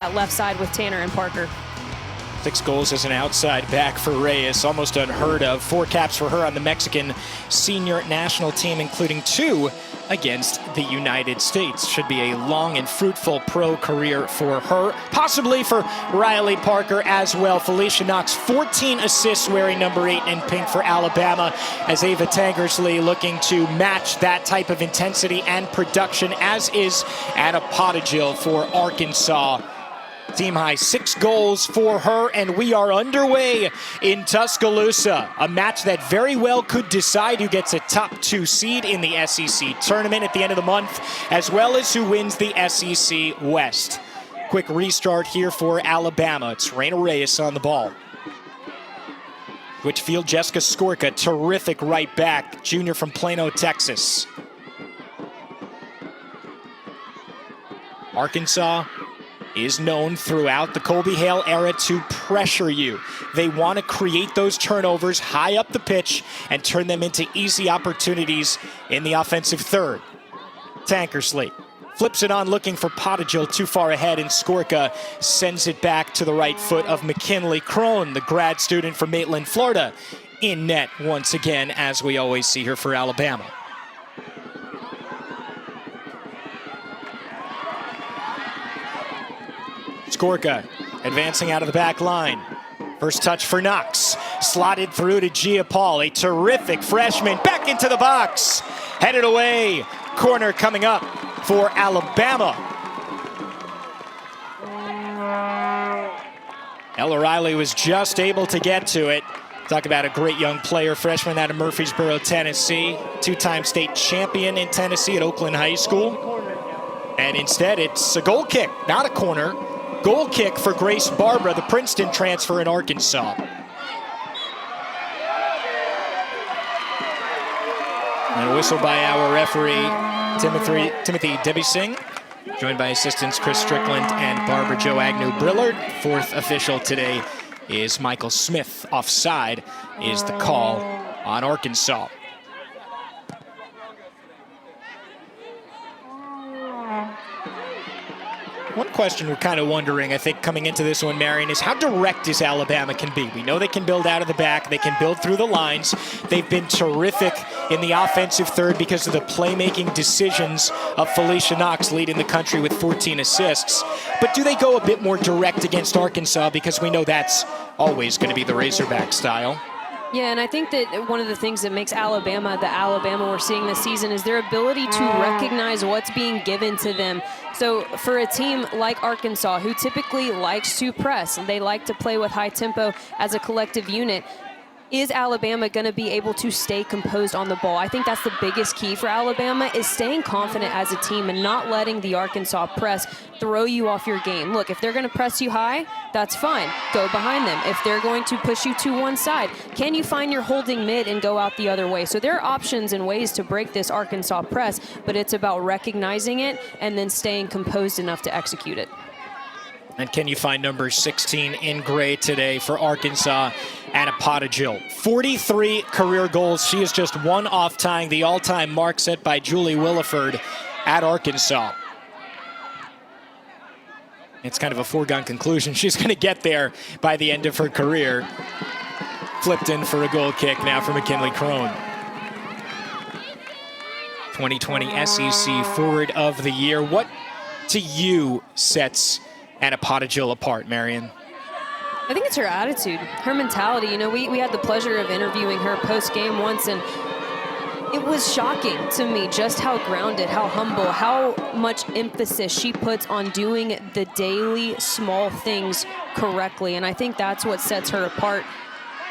That left side with Tanner and Parker. 6 goals as an outside back for Reyes, almost unheard of. 4 caps for her on the Mexican senior national team, including 2 against the United States. Should be a long and fruitful pro career for her, possibly for Riley Parker as well. Felicia Knox, 14 assists wearing number 8 in pink for Alabama, as Ava Tankersley looking to match that type of intensity and production, as is Anna Pottigill for Arkansas. Team high 6 goals for her, and we are underway in Tuscaloosa. A match that very well could decide who gets a top 2 seed in the SEC tournament at the end of the month, as well as who wins the SEC West. Quick restart here for Alabama. It's Reina Reyes on the ball. Whitfield, Jessica Skorka, terrific right back, junior from Plano, Texas. Arkansas is known throughout the Colby Hale era to pressure you. They want to create those turnovers high up the pitch and turn them into easy opportunities in the offensive third. Tankersley flips it on, looking for Pottigill, too far ahead, and Skorka sends it back to the right foot of McKinley Crone, the grad student from Maitland, Florida, in net once again, as we always see her for Alabama. Skorka advancing out of the back line. First touch for Knox. Slotted through to Gia Paul, a terrific freshman. Back into the box. Headed away. Corner coming up for Alabama. Ella Riley was just able to get to it. Talk about a great young player, freshman out of Murfreesboro, Tennessee. 2-time state champion in Tennessee at Oakland High School. And instead, it's a goal kick, not a corner. Goal kick for Grace Barbara, the Princeton transfer in Arkansas. And a whistle by our referee, Timothy Debbie Singh, joined by assistants Chris Strickland and Barbara Jo Agnew Brillard. 4th official today is Michael Smith. Offside is the call on Arkansas. One question we're kind of wondering, I think, coming into this one, Marion, is how direct is Alabama can be. We know they can build out of the back. They can build through the lines. They've been terrific in the offensive third because of the playmaking decisions of Felicia Knox, leading the country with 14 assists. But do they go a bit more direct against Arkansas? Because we know that's always going to be the Razorback style. Yeah, and I think that one of the things that makes Alabama the Alabama we're seeing this season is their ability to recognize what's being given to them. So for a team like Arkansas, who typically likes to press, they like to play with high tempo as a collective unit, is Alabama going to be able to stay composed on the ball? I think that's the biggest key for Alabama, is staying confident as a team and not letting the Arkansas press throw you off your game. Look, if they're going to press you high, that's fine. Go behind them. If they're going to push you to one side, can you find your holding mid and go out the other way? So there are options and ways to break this Arkansas press, but it's about recognizing it and then staying composed enough to execute it. And can you find number 16 in gray today for Arkansas, Anna Pottigill? 43 career goals. She is just one off tying the all-time mark set by Julie Williford at Arkansas. It's kind of a foregone conclusion. She's going to get there by the end of her career. Flipped in for a goal kick now for McKinley Crone. 2020 SEC Forward of the Year. What to you sets Anna Pottigill apart, Marion? I think it's her attitude, her mentality. You know, we had the pleasure of interviewing her post-game once, and it was shocking to me just how grounded, how humble, how much emphasis she puts on doing the daily small things correctly. And I think that's what sets her apart.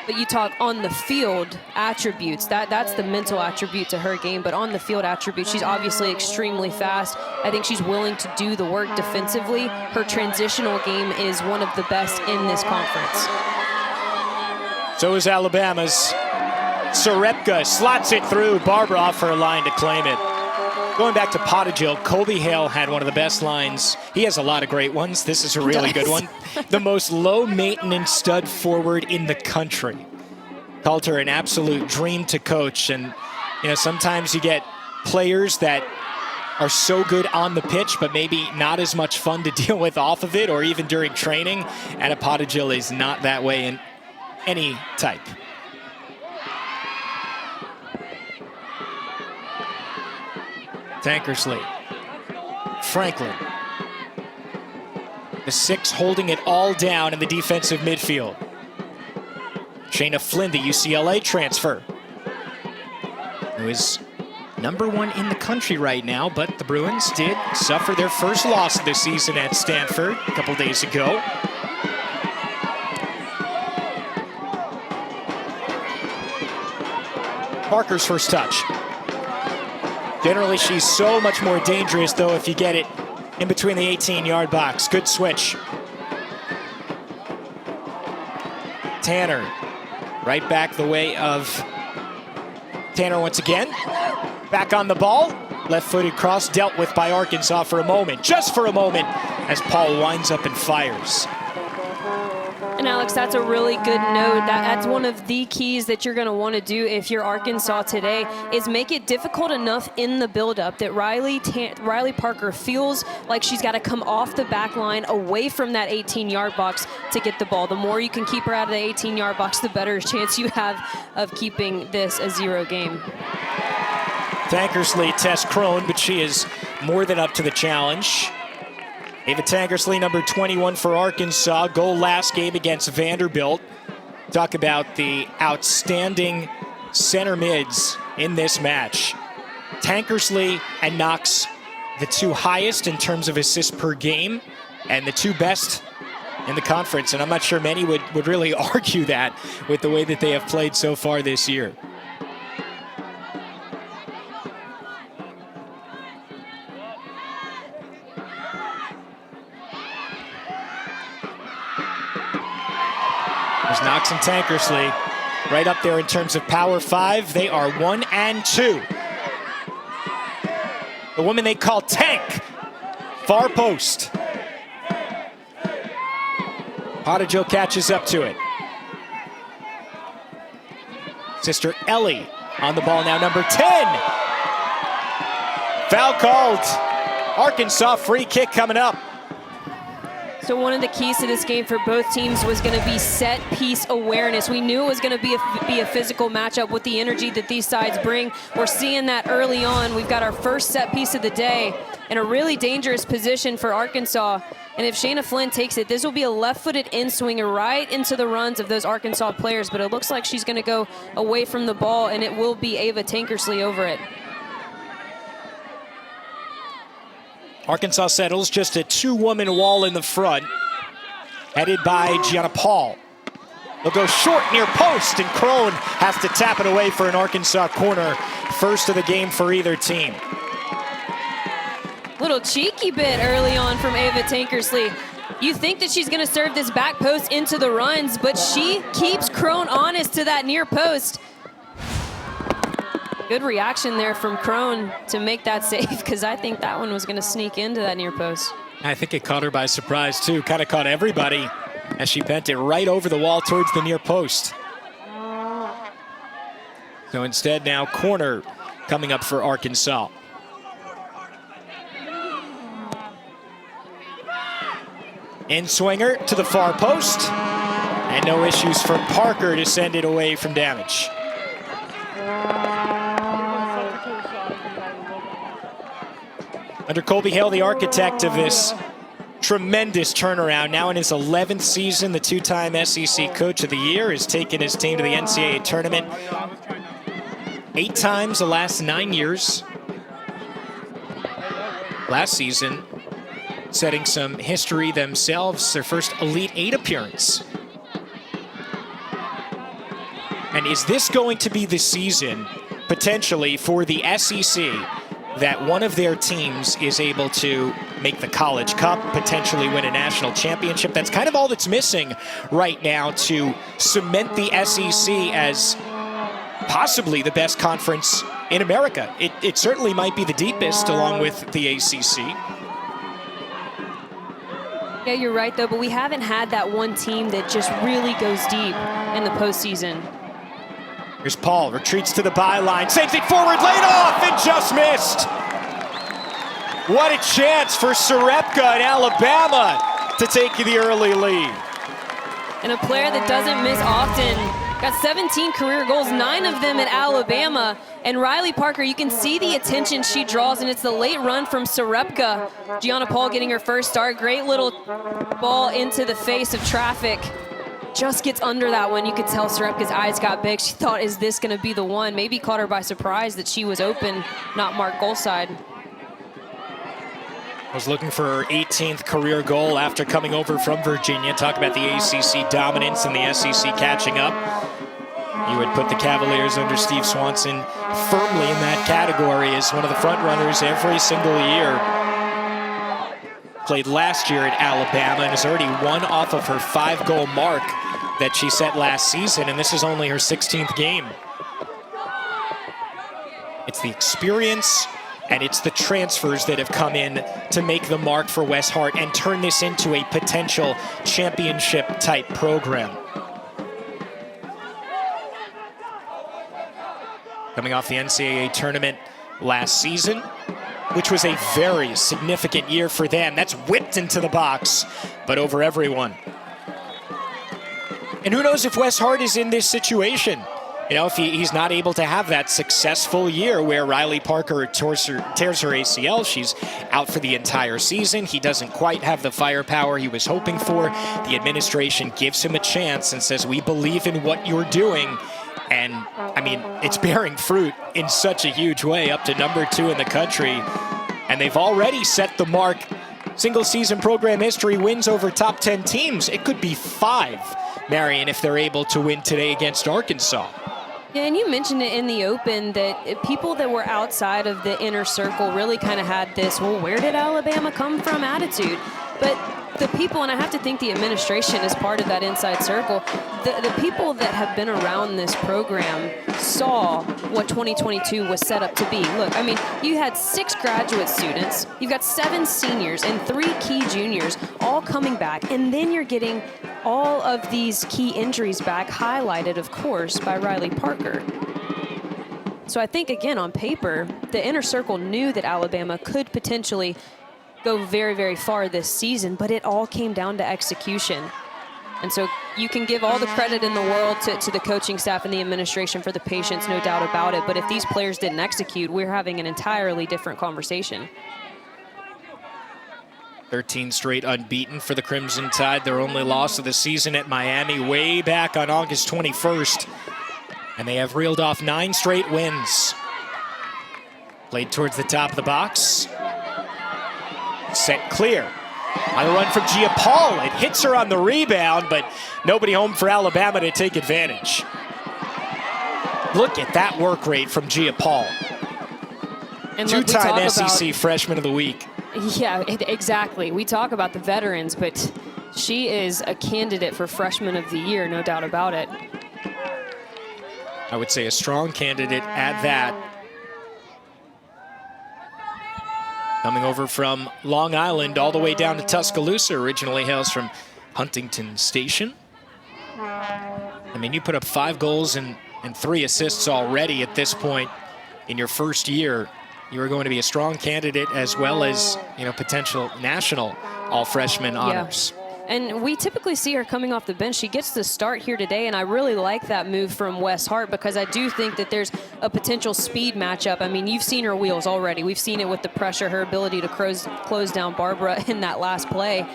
But you talk on the field attributes, that's the mental attribute to her game, but on the field attributes, she's obviously extremely fast. I think she's willing to do the work defensively. Her transitional game is one of the best in this conference. So is Alabama's. Sarepka slots it through. Barbara off her line to claim it. Going back to Pottigill, Colby Hale had one of the best lines. He has a lot of great ones. This is a really good one. The most low-maintenance stud forward in the country. Called her an absolute dream to coach. And, you know, sometimes you get players that are so good on the pitch, but maybe not as much fun to deal with off of it or even during training. And Apotagil is not that way in any type. Tankersley. Franklin. The 6 holding it all down in the defensive midfield. Shayna Flynn, the UCLA transfer, who is #1 in the country right now, but the Bruins did suffer their first loss of the season at Stanford a couple days ago. Parker's first touch. Generally, she's so much more dangerous, though, if you get it in between the 18-yard box. Good switch. Tanner, right back the way of Tanner once again. Back on the ball. Left-footed cross dealt with by Arkansas for a moment, just for a moment, as Paul winds up and fires. And Alex, that's a really good note. That's one of the keys that you're going to want to do if you're Arkansas today, is make it difficult enough in the buildup that Riley Parker feels like she's got to come off the back line away from that 18-yard box to get the ball. The more you can keep her out of the 18-yard box, the better chance you have of keeping this a 0 game. Tankersley tests Crone, but she is more than up to the challenge. Ava Tankersley, number 21 for Arkansas, goal last game against Vanderbilt. Talk about the outstanding center mids in this match. Tankersley and Knox, the 2 highest in terms of assists per game, and the 2 best in the conference. And I'm not sure many would really argue that with the way that they have played so far this year. There's Knox and Tankersley right up there in terms of Power 5. They are 1 and 2. The woman they call Tank, far post. Pottijo catches up to it. Sister Ellie on the ball now, number 10. Foul called. Arkansas free kick coming up. So one of the keys to this game for both teams was going to be set piece awareness. We knew it was going to be a physical matchup with the energy that these sides bring. We're seeing that early on. We've got our first set piece of the day in a really dangerous position for Arkansas. And if Shayna Flynn takes it, this will be a left-footed in-swinger right into the runs of those Arkansas players. But it looks like she's going to go away from the ball, and it will be Ava Tankersley over it. Arkansas settles just a 2-woman wall in the front, headed by Gianna Paul. They'll go short near post, and Crone has to tap it away for an Arkansas corner. First of the game for either team. Little cheeky bit early on from Ava Tankersley. You think that she's going to serve this back post into the runs, but she keeps Crone honest to that near post. Good reaction there from Crone to make that save, because I think that one was going to sneak into that near post. I think it caught her by surprise, too. Kind of caught everybody as she bent it right over the wall towards the near post. So instead now corner coming up for Arkansas. In-swinger to the far post. And no issues for Parker to send it away from damage. Under Colby Hale, the architect of this tremendous turnaround, now in his 11th season, the 2-time SEC Coach of the Year, has taken his team to the NCAA tournament 8 times the last 9 years. Last season, setting some history themselves, their first Elite 8 appearance. And is this going to be the season, potentially, for the SEC, that one of their teams is able to make the College Cup, potentially win a national championship? That's kind of all that's missing right now to cement the SEC as possibly the best conference in America. It certainly might be the deepest, along with the ACC. Yeah, you're right, though, but we haven't had that one team that just really goes deep in the postseason. Here's Paul, retreats to the byline, sends it forward, laid off, and just missed. What a chance for Sarepka and Alabama to take the early lead. And a player that doesn't miss often. Got 17 career goals, 9 of them at Alabama. And Riley Parker, you can see the attention she draws, and it's the late run from Sarepka. Gianna Paul getting her first start. Great little ball into the face of traffic. Just gets under that one. You could tell Sarepka's eyes got big. She thought, is this going to be the one? Maybe caught her by surprise that she was open, not marked goal side. Was looking for her 18th career goal after coming over from Virginia. Talk about the ACC dominance and the SEC catching up. You would put the Cavaliers under Steve Swanson firmly in that category as one of the front runners every single year. Played last year at Alabama and has already won off of her 5-goal mark that she set last season, and this is only her 16th game. It's the experience and it's the transfers that have come in to make the mark for West Hart and turn this into a potential championship-type program. Coming off the NCAA tournament last season, which was a very significant year for them. That's whipped into the box, but over everyone. And who knows if West Hart is in this situation? You know, if he's not able to have that successful year where Riley Parker tears her ACL, she's out for the entire season. He doesn't quite have the firepower he was hoping for. The administration gives him a chance and says, we believe in what you're doing. And, I mean, it's bearing fruit in such a huge way, up to #2 in the country. And they've already set the mark. Single-season program history wins over top 10 teams. It could be 5, Marion, if they're able to win today against Arkansas. Yeah, and you mentioned it in the open that people that were outside of the inner circle really kind of had this, well, where did Alabama come from attitude. But the people, and I have to think the administration is part of that inside circle, the people that have been around this program saw what 2022 was set up to be. Look, I mean, you had 6 graduate students, you've got 7 seniors and 3 key juniors all coming back, and then you're getting all of these key injuries back, highlighted, of course, by Riley Parker. So I think, again, on paper, the inner circle knew that Alabama could potentially go very, very far this season, but it all came down to execution. And so you can give all the credit in the world to the coaching staff and the administration for the patience, no doubt about it. But if these players didn't execute, we're having an entirely different conversation. 13 straight unbeaten for the Crimson Tide. Their only loss of the season at Miami way back on August 21st. And they have reeled off 9 straight wins. Played towards the top of the box. Set clear. On the run from Gia Paul. It hits her on the rebound, but nobody home for Alabama to take advantage. Look at that work rate from Gia Paul. And two-time SEC Freshman of the Week. Yeah, exactly. We talk about the veterans, but she is a candidate for Freshman of the Year, no doubt about it. I would say a strong candidate at that. Coming over from Long Island all the way down to Tuscaloosa, originally hails from Huntington Station. I mean, you put up 5 goals and 3 assists already at this point in your first year. You are going to be a strong candidate as well as, you know, potential national all-freshman honors. Yeah. And we typically see her coming off the bench. She gets the start here today, and I really like that move from West Hart because I do think that there's a potential speed matchup. I mean, you've seen her wheels already. We've seen it with the pressure, her ability to close down Barbara in that last play.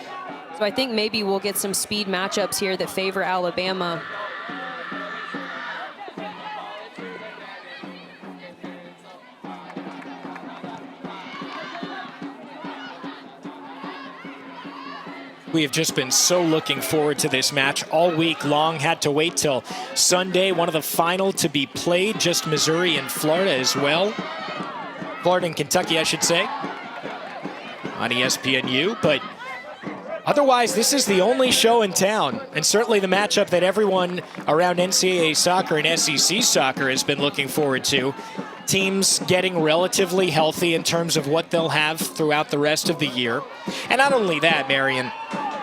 So I think maybe we'll get some speed matchups here that favor Alabama. We have just been so looking forward to this match all week long. Had to wait till Sunday, one of the final to be played, just Missouri and Florida as well. Florida and Kentucky, I should say, on ESPNU. But otherwise, this is the only show in town, and certainly the matchup that everyone around NCAA soccer and SEC soccer has been looking forward to. Teams getting relatively healthy in terms of what they'll have throughout the rest of the year. And not only that, Marion,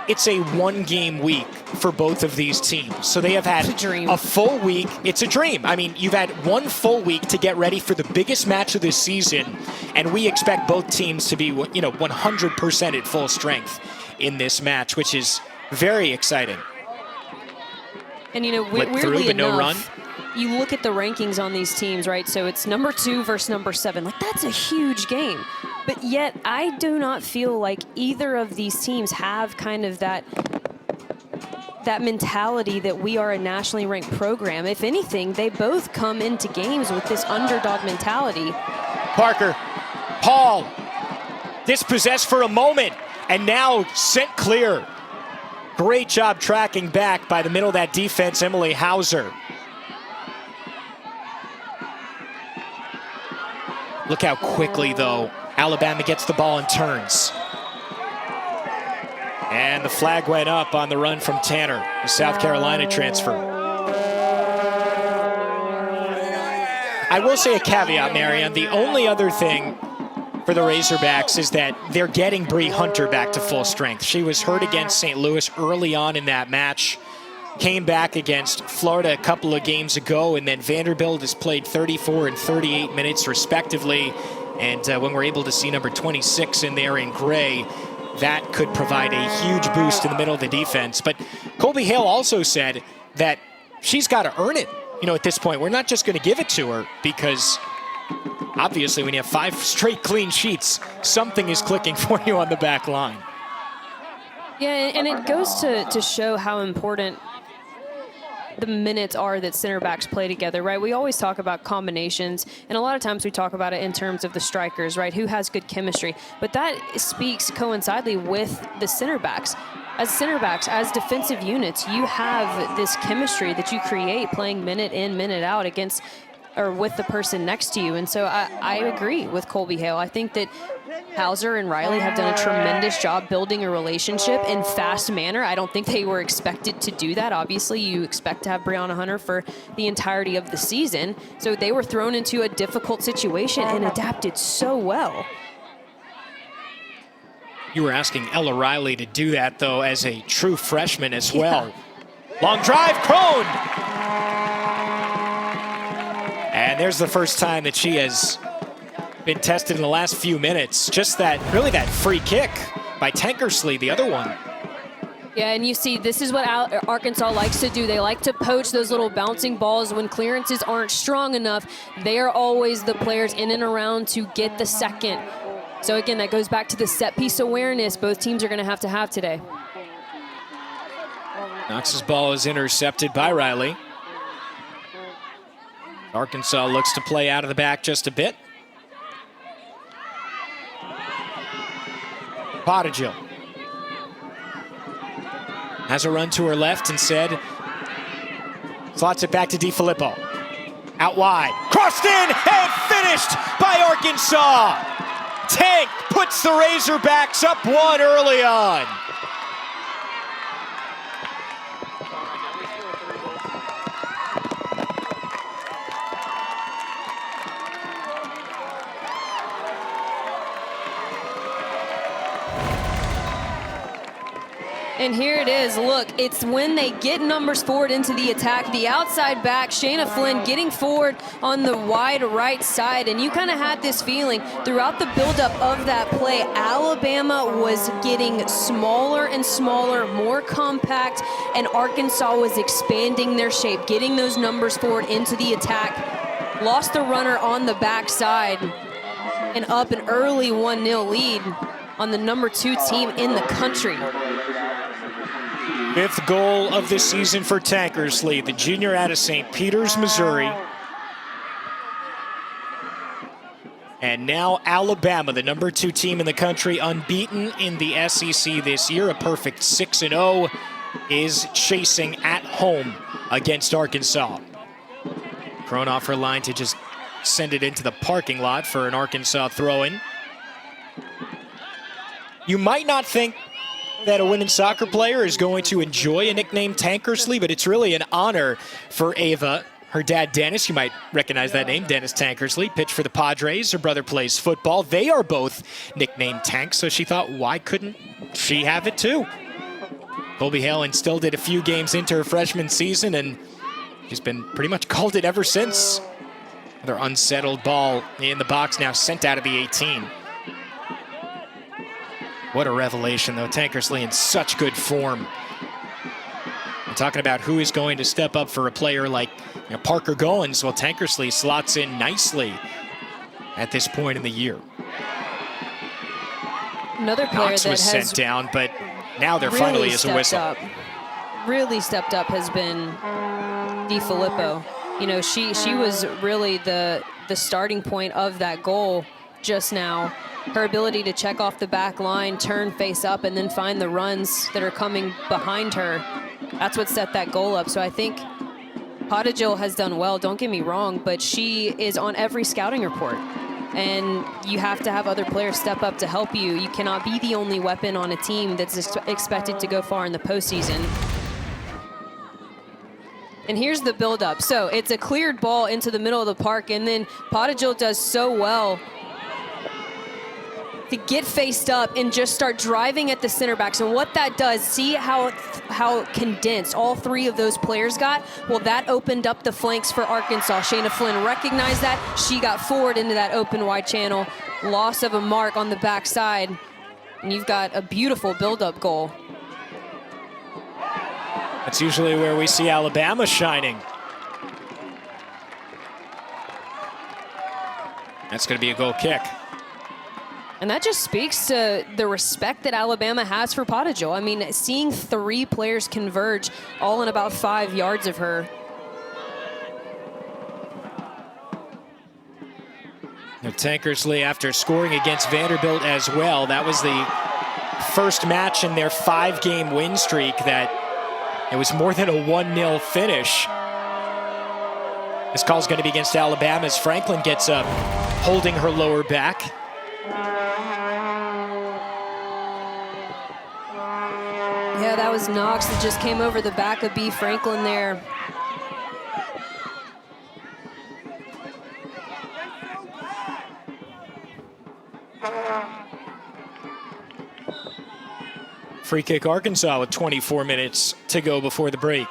it's a one-game week for both of these teams. So they have had a full week. It's a dream. I mean, you've had one full week to get ready for the biggest match of this season, and we expect both teams to be, 100% at full strength in this match, which is very exciting. And, weirdly enough, you look at the rankings on these teams, right? So it's number 2 versus number 7. Like, that's a huge game. But yet, I do not feel like either of these teams have kind of that mentality that we are a nationally ranked program. If anything, they both come into games with this underdog mentality. Parker, Paul, dispossessed for a moment, and now sent clear. Great job tracking back by the middle of that defense, Emily Hauser. Look how quickly, though, Alabama gets the ball and turns. And the flag went up on the run from Tanner, the South Carolina transfer. I will say a caveat, Marianne. The only other thing for the Razorbacks is that they're getting Bree Hunter back to full strength. She was hurt against St. Louis early on in that match. Came back against Florida a couple of games ago, and then Vanderbilt has played 34 and 38 minutes respectively. And when we're able to see number 26 in there in gray, that could provide a huge boost in the middle of the defense. But Colby Hale also said that she's got to earn it. At this point, we're not just going to give it to her, because obviously when you have 5 straight clean sheets, something is clicking for you on the back line. Yeah, and it goes to show how important the minutes are that center backs play together, right? We always talk about combinations, and a lot of times we talk about it in terms of the strikers, right? Who has good chemistry. But that speaks coincidentally with the center backs. As center backs, as defensive units, you have this chemistry that you create playing minute in, minute out against or with the person next to you. And so I agree with Colby Hale. I think that Hauser and Riley have done a tremendous job building a relationship in fast manner. I don't think they were expected to do that. Obviously, you expect to have Brianna Hunter for the entirety of the season. So they were thrown into a difficult situation and adapted so well. You were asking Ella Riley to do that, though, as a true freshman as well. Yeah. Long drive, Crone! And there's the first time that she has been tested in the last few minutes. Just that free kick by Tankersley, the other one. Yeah, and you see, this is what Arkansas likes to do. They like to poach those little bouncing balls when clearances aren't strong enough. They are always the players in and around to get the second. So again, that goes back to the set piece awareness both teams are going to have today. Knox's ball is intercepted by Riley. Arkansas looks to play out of the back just a bit. Pottigill has a run to her left instead. Slots it back to DiFilippo. Out wide. Crossed in and finished by Arkansas. Tank puts the Razorbacks up 1 early on. And here it is. Look, it's when they get numbers forward into the attack. The outside back, Shayna Flynn getting forward on the wide right side. And you kind of had this feeling throughout the buildup of that play, Alabama was getting smaller and smaller, more compact, and Arkansas was expanding their shape, getting those numbers forward into the attack. Lost the runner on the backside and up an early 1-0 lead on the number 2 team in the country. 5th goal of the season for Tankersley, the junior out of St. Peters, Missouri. And now Alabama, the number 2 team in the country, unbeaten in the SEC this year, a perfect 6-0, is chasing at home against Arkansas. Crone off her line to just send it into the parking lot for an Arkansas throw-in. You might not think that a women's soccer player is going to enjoy a nickname Tankersley, but it's really an honor for Ava. Her dad, Dennis, you might recognize that name, Dennis Tankersley, pitched for the Padres. Her brother plays football. They are both nicknamed Tank, so she thought, why couldn't she have it too? Colby Hale instilled it a few games into her freshman season, and she's been pretty much called it ever since. Another unsettled ball in the box now, sent out of the 18. What a revelation, though. Tankersley in such good form. I'm talking about who is going to step up for a player like Parker Goins. Well, Tankersley slots in nicely at this point in the year. Another player Knox that was has sent down, but now there really finally is a whistle. Really stepped up has been DiFilippo. She was really the starting point of that goal just now. Her ability to check off the back line, turn face up, and then find the runs that are coming behind her. That's what set that goal up. So I think Pottigill has done well, don't get me wrong, but she is on every scouting report. And you have to have other players step up to help you. You cannot be the only weapon on a team that's expected to go far in the postseason. And here's the buildup. So it's a cleared ball into the middle of the park, and then Pottigill does so well to get faced up and just start driving at the center backs. And what that does, see how condensed all three of those players got? Well, that opened up the flanks for Arkansas. Shayna Flynn recognized that. She got forward into that open wide channel. Loss of a mark on the backside. And you've got a beautiful build-up goal. That's usually where we see Alabama shining. That's going to be a goal kick. And that just speaks to the respect that Alabama has for Pottigill. I mean, seeing three players converge all in about 5 yards of her. Now, Tankersley, after scoring against Vanderbilt as well, that was the first match in their 5-game win streak that it was more than a 1-0 finish. This call's going to be against Alabama as Franklin gets up, holding her lower back. Yeah, that was Knox that just came over the back of B. Franklin there. Free kick Arkansas with 24 minutes to go before the break.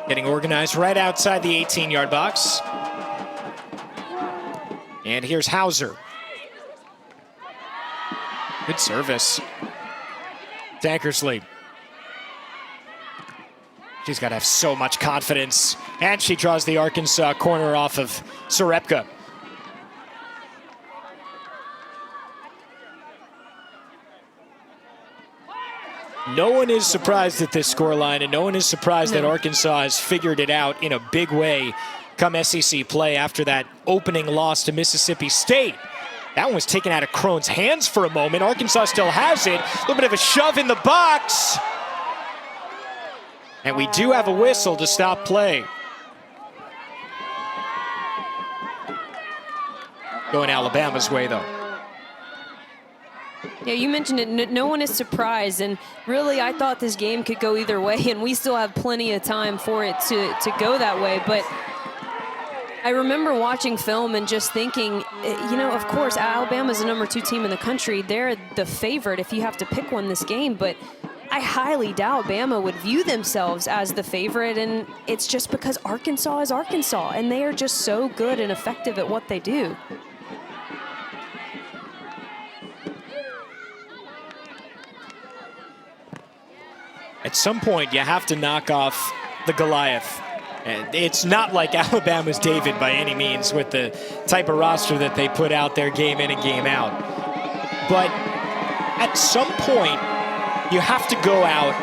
Getting organized right outside the 18-yard box. And here's Hauser. Good service. Tankersley. She's got to have so much confidence. And she draws the Arkansas corner off of Sarepka. No one is surprised at this scoreline, and no one is surprised that Arkansas has figured it out in a big way come SEC play after that opening loss to Mississippi State. That one was taken out of Crone's hands for a moment. Arkansas still has it. A little bit of a shove in the box. And we do have a whistle to stop play. Going Alabama's way, though. Yeah, you mentioned it. No one is surprised, and really I thought this game could go either way, and we still have plenty of time for it to go that way. But I remember watching film and just thinking, of course, Alabama's the number 2 team in the country. They're the favorite if you have to pick one this game, but I highly doubt Bama would view themselves as the favorite, and it's just because Arkansas is Arkansas, and they are just so good and effective at what they do. At some point, you have to knock off the Goliath. And it's not like Alabama's David by any means with the type of roster that they put out there game in and game out. But at some point, you have to go out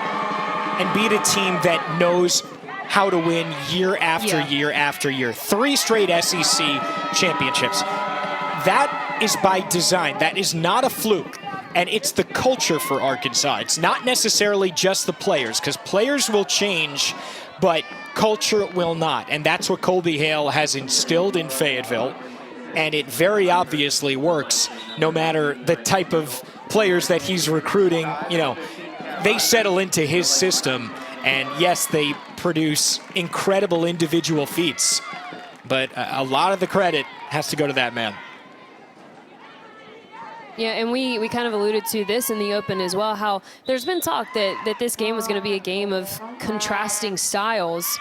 and beat a team that knows how to win year after year after year. 3 straight SEC championships. That is by design. That is not a fluke. And it's the culture for Arkansas. It's not necessarily just the players, because players will change, but culture will not. And that's what Colby Hale has instilled in Fayetteville. And it very obviously works, no matter the type of players that he's recruiting. They settle into his system. And yes, they produce incredible individual feats. But a lot of the credit has to go to that man. Yeah, and we kind of alluded to this in the Open as well, how there's been talk that this game was going to be a game of contrasting styles,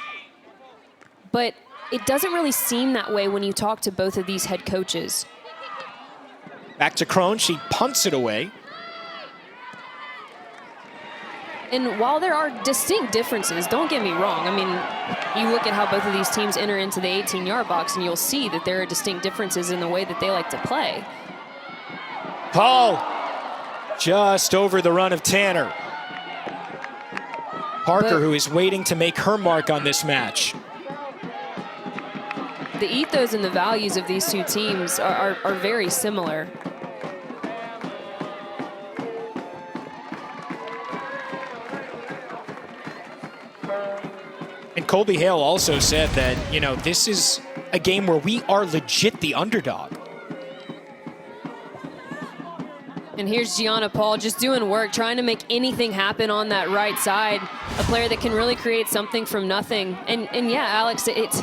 but it doesn't really seem that way when you talk to both of these head coaches. Back to Krohn, she punts it away. And while there are distinct differences, don't get me wrong, I mean, you look at how both of these teams enter into the 18-yard box and you'll see that there are distinct differences in the way that they like to play. Paul, just over the run of Tanner. Parker, who is waiting to make her mark on this match. The ethos and the values of these two teams are very similar. And Colby Hale also said that, you know, this is a game where we are legit the underdog. And here's Gianna Paul just doing work, trying to make anything happen on that right side. A player that can really create something from nothing. And yeah, Alex, it's,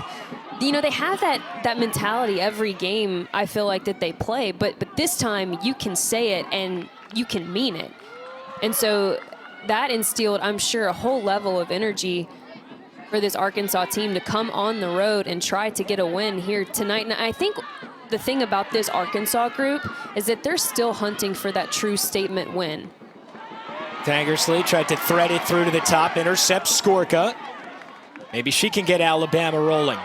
you know, they have that mentality every game, I feel like, that they play. But this time you can say it and you can mean it. And so that instilled, I'm sure, a whole level of energy for this Arkansas team to come on the road and try to get a win here tonight. And I think the thing about this Arkansas group is that they're still hunting for that true statement win. Tankersley tried to thread it through to the top, intercepts Skorka. Maybe she can get Alabama rolling.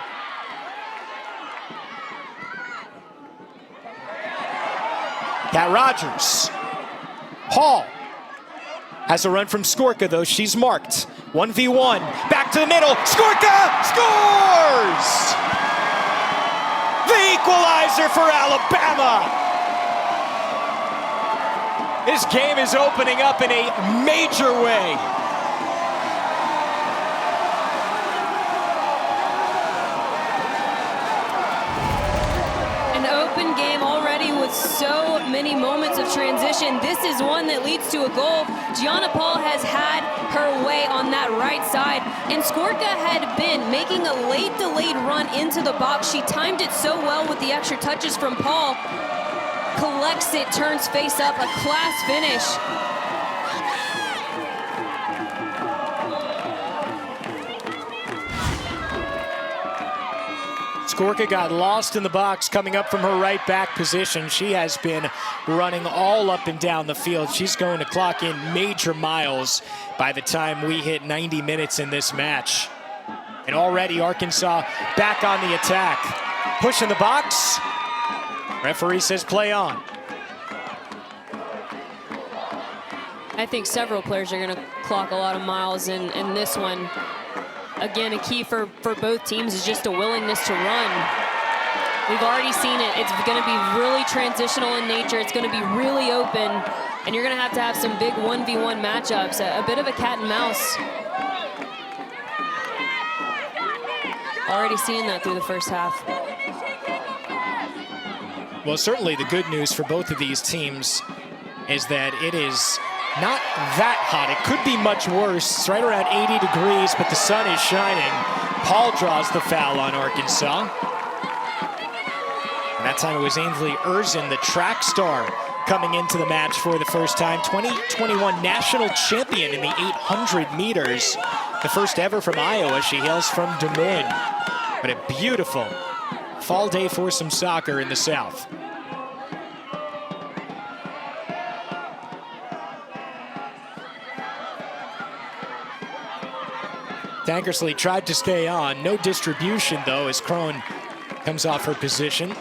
Cat Rogers. Hall has a run from Skorka, though. She's marked. 1v1. Back to the middle. Skorka scores! The equalizer for Alabama. This game is opening up in a major way. An open game already with so many moments of transition. This is one that leads to a goal. Gianna Paul has had her way on that right side, and Skorka had been making a late delayed run into the box. She timed it so well with the extra touches from Paul. Collects it, turns face up, a class finish. Skorka got lost in the box coming up from her right back position. She has been running all up and down the field. She's going to clock in major miles by the time we hit 90 minutes in this match. And already Arkansas back on the attack. Push in the box. Referee says play on. I think several players are going to clock a lot of miles in this one. Again, a key for both teams is just a willingness to run. We've already seen it. It's going to be really transitional in nature. It's going to be really open. And you're going to have some big 1v1 matchups, a bit of a cat and mouse. Already seeing that through the first half. Well, certainly the good news for both of these teams is that it is not that hot. It could be much worse. It's right around 80 degrees, but the sun is shining. Paul draws the foul on Arkansas. And that time it was Ainsley Erzin, the track star, coming into the match for the first time. 2021 national champion in the 800 meters. The first ever from Iowa. She hails from Des Moines. But a beautiful fall day for some soccer in the South. Tankersley tried to stay on. No distribution, though, as Krohn comes off her position.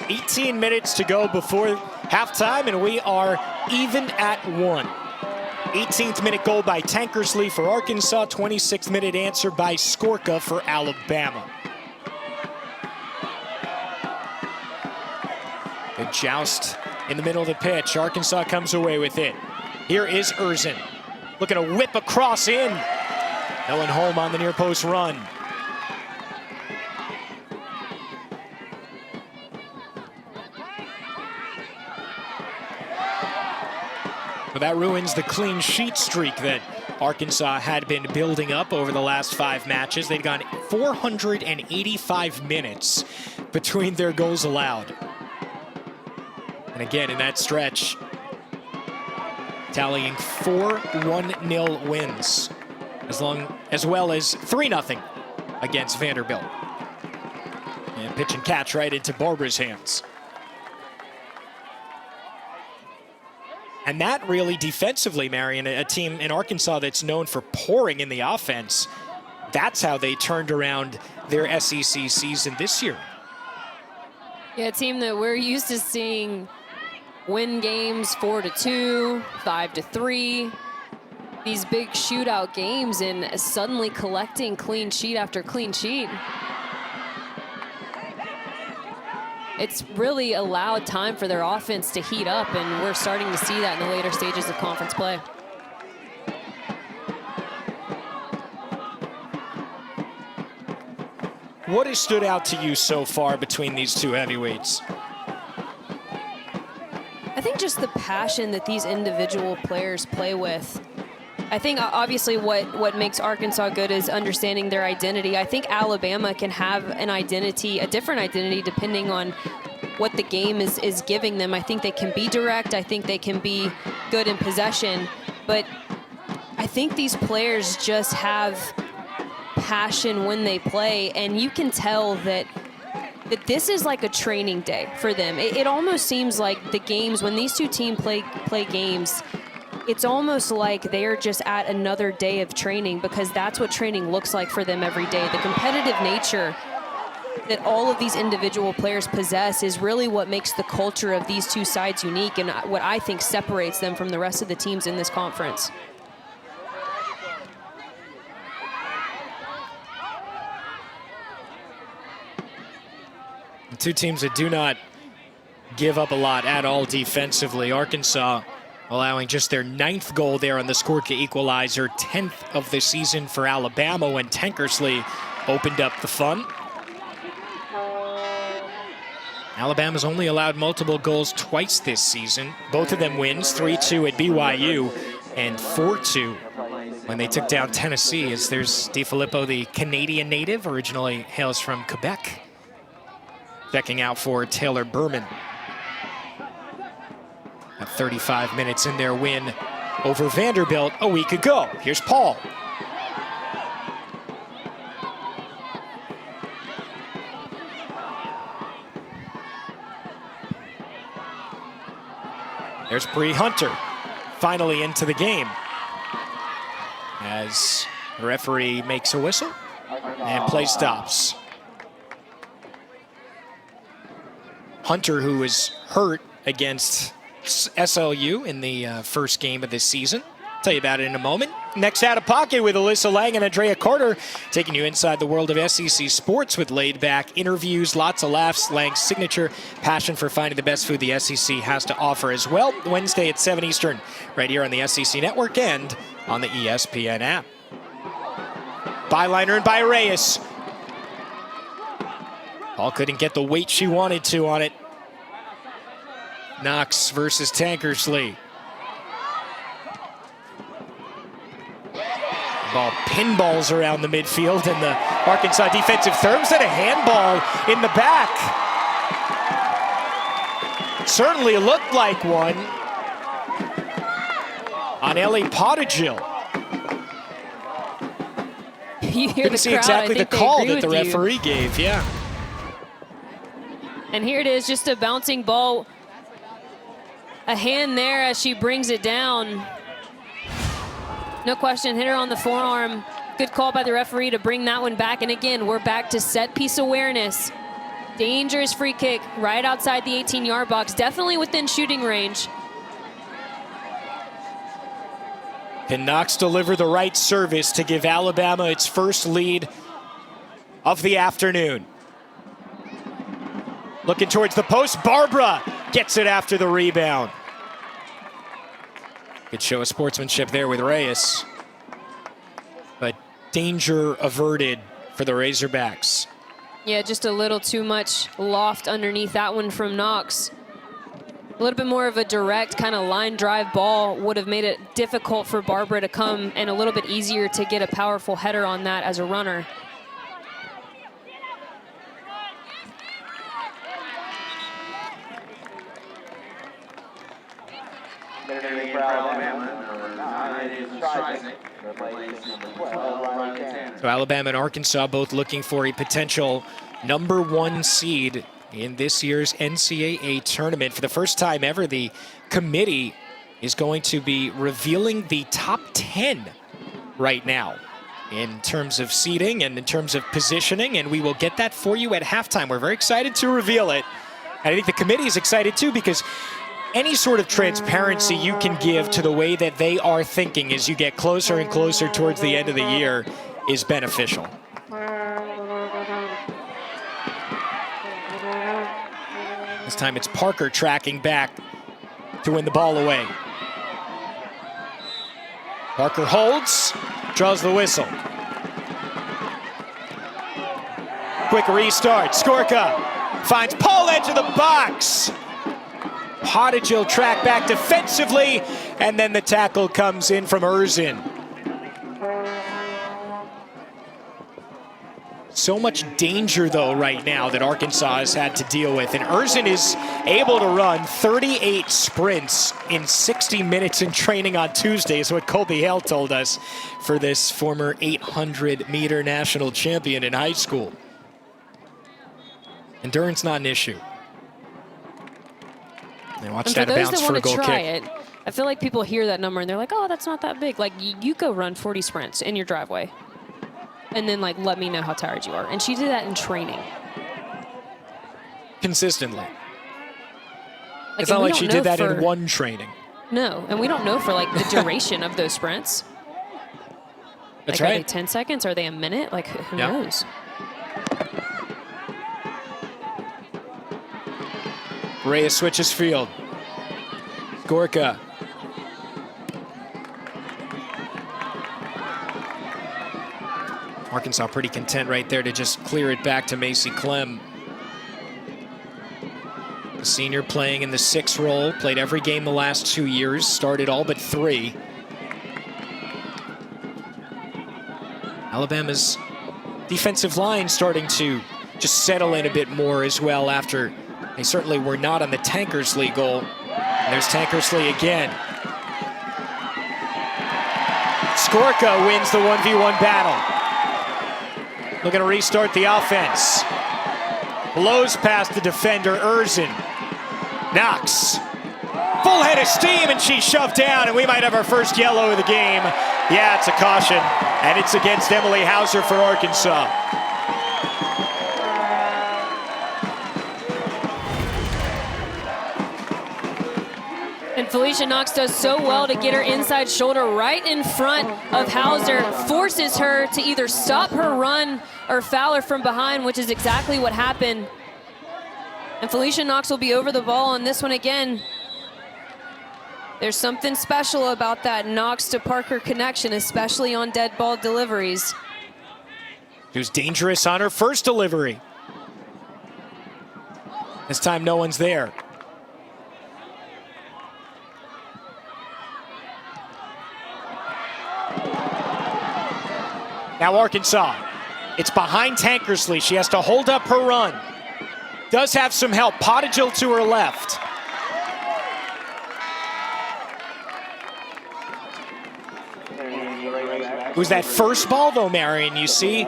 18 minutes to go before halftime, and we are even at 1. 18th minute goal by Tankersley for Arkansas. 26th minute answer by Skorka for Alabama. A joust in the middle of the pitch. Arkansas comes away with it. Here is Erzin. Looking to whip across in. Ellen home on the near post run. Well, that ruins the clean sheet streak that Arkansas had been building up over the last 5 matches. They'd gone 485 minutes between their goals allowed. And again, in that stretch, tallying 4 1-0 wins, as well as 3-0 against Vanderbilt. And pitch and catch right into Barbara's hands. And that really defensively, Marion, a team in Arkansas that's known for pouring in the offense, that's how they turned around their SEC season this year. Yeah, a team that we're used to seeing win games 4-2, 5-3, these big shootout games, and suddenly collecting clean sheet after clean sheet. It's really allowed time for their offense to heat up, and we're starting to see that in the later stages of conference play. What has stood out to you so far between these two heavyweights? I think just the passion that these individual players play with. I think obviously what makes Arkansas good is understanding their identity. I think Alabama can have an identity, a different identity, depending on what the game is giving them. I think they can be direct. I think they can be good in possession. But I think these players just have passion when they play, and you can tell that this is like a training day for them. It almost seems like the games, when these two teams play games, it's almost like they're just at another day of training, because that's what training looks like for them every day. The competitive nature that all of these individual players possess is really what makes the culture of these two sides unique, and what I think separates them from the rest of the teams in this conference. Two teams that do not give up a lot at all defensively. Arkansas allowing just their 9th goal there on the Skorka equalizer, 10th of the season for Alabama when Tankersley opened up the fun. Alabama's only allowed multiple goals twice this season. Both of them wins, 3-2 at BYU and 4-2 when they took down Tennessee, as there's DeFilippo, the Canadian native, originally hails from Quebec, checking out for Taylor Berman. At 35 minutes in their win over Vanderbilt a week ago. Here's Paul. There's Bree Hunter, finally into the game, as the referee makes a whistle and play stops. Hunter, who was hurt against SLU in the first game of this season. Tell you about it in a moment. Next, Out of Pocket with Alyssa Lang and Andrea Carter, taking you inside the world of SEC sports with laid-back interviews, lots of laughs, Lang's signature passion for finding the best food the SEC has to offer as well. Wednesday at 7 Eastern, right here on the SEC Network and on the ESPN app. Byliner and by Reyes. Paul couldn't get the weight she wanted to on it. Knox versus Tankersley. Ball pinballs around the midfield, and the Arkansas defensive third. Was that a handball in the back? Certainly looked like one on Ellie Pottigill. You hear Couldn't the see crowd, exactly the call that the you. referee gave, yeah. And here it is, just a bouncing ball. A hand there as she brings it down. No question, hit her on the forearm. Good call by the referee to bring that one back. And again, we're back to set piece awareness. Dangerous free kick right outside the 18-yard box, definitely within shooting range. Can Knox deliver the right service to give Alabama its first lead of the afternoon? Looking towards the post, Barbara gets it after the rebound. Good show of sportsmanship there with Reyes. But danger averted for the Razorbacks. Yeah, just a little too much loft underneath that one from Knox. A little bit more of a direct kind of line drive ball would have made it difficult for Barbara to come, and a little bit easier to get a powerful header on that as a runner. So Alabama and Arkansas both looking for a potential #1 seed in this year's NCAA tournament. For the first time ever, the committee is going to be revealing the top 10 right now in terms of seeding and in terms of positioning, and we will get that for you at halftime. We're very excited to reveal it. And I think the committee is excited too, because any sort of transparency you can give to the way that they are thinking as you get closer and closer towards the end of the year is beneficial. This time it's Parker tracking back to win the ball away. Parker holds, draws the whistle. Quick restart, Skorka finds Paul edge of the box. Pottage track back defensively, and then the tackle comes in from Erzin. So much danger, though, right now that Arkansas has had to deal with. And Erzin is able to run 38 sprints in 60 minutes in training on Tuesday, is what Colby Hale told us, for this former 800-meter national champion in high school. Endurance not an issue. And watch that bounce for a goal kick. I feel like people hear that number and they're like, oh, that's not that big. Like, you go run 40 sprints in your driveway. And then, like, let me know how tired you are. And she did that in training. Consistently. Like, it's not like she did that in one training. No, and we don't know for, like, the duration of those sprints. That's like, right. Are they 10 seconds? Are they a minute? Like, who knows? Reyes switches field. Gorka. Arkansas pretty content right there to just clear it back to Macy Clem. The senior playing in the 6 role, played every game the last 2 years, started all but 3. Alabama's defensive line starting to just settle in a bit more as well after they certainly were not on the Tankersley goal. And there's Tankersley again. Skorka wins the 1v1 battle. Looking to restart the offense. Blows past the defender, Erzin. Knox. Full head of steam, and she's shoved down, and we might have our first yellow of the game. Yeah, it's a caution, and it's against Emily Hauser for Arkansas. And Felicia Knox does so well to get her inside shoulder right in front of Hauser, forces her to either stop her run or foul her from behind, which is exactly what happened. And Felicia Knox will be over the ball on this one again. There's something special about that Knox to Parker connection, especially on dead ball deliveries. She was dangerous on her first delivery. This time no one's there. Now Arkansas, it's behind Tankersley. She has to hold up her run. Does have some help. Pottage to her left. It was that first ball though, Marion. You see,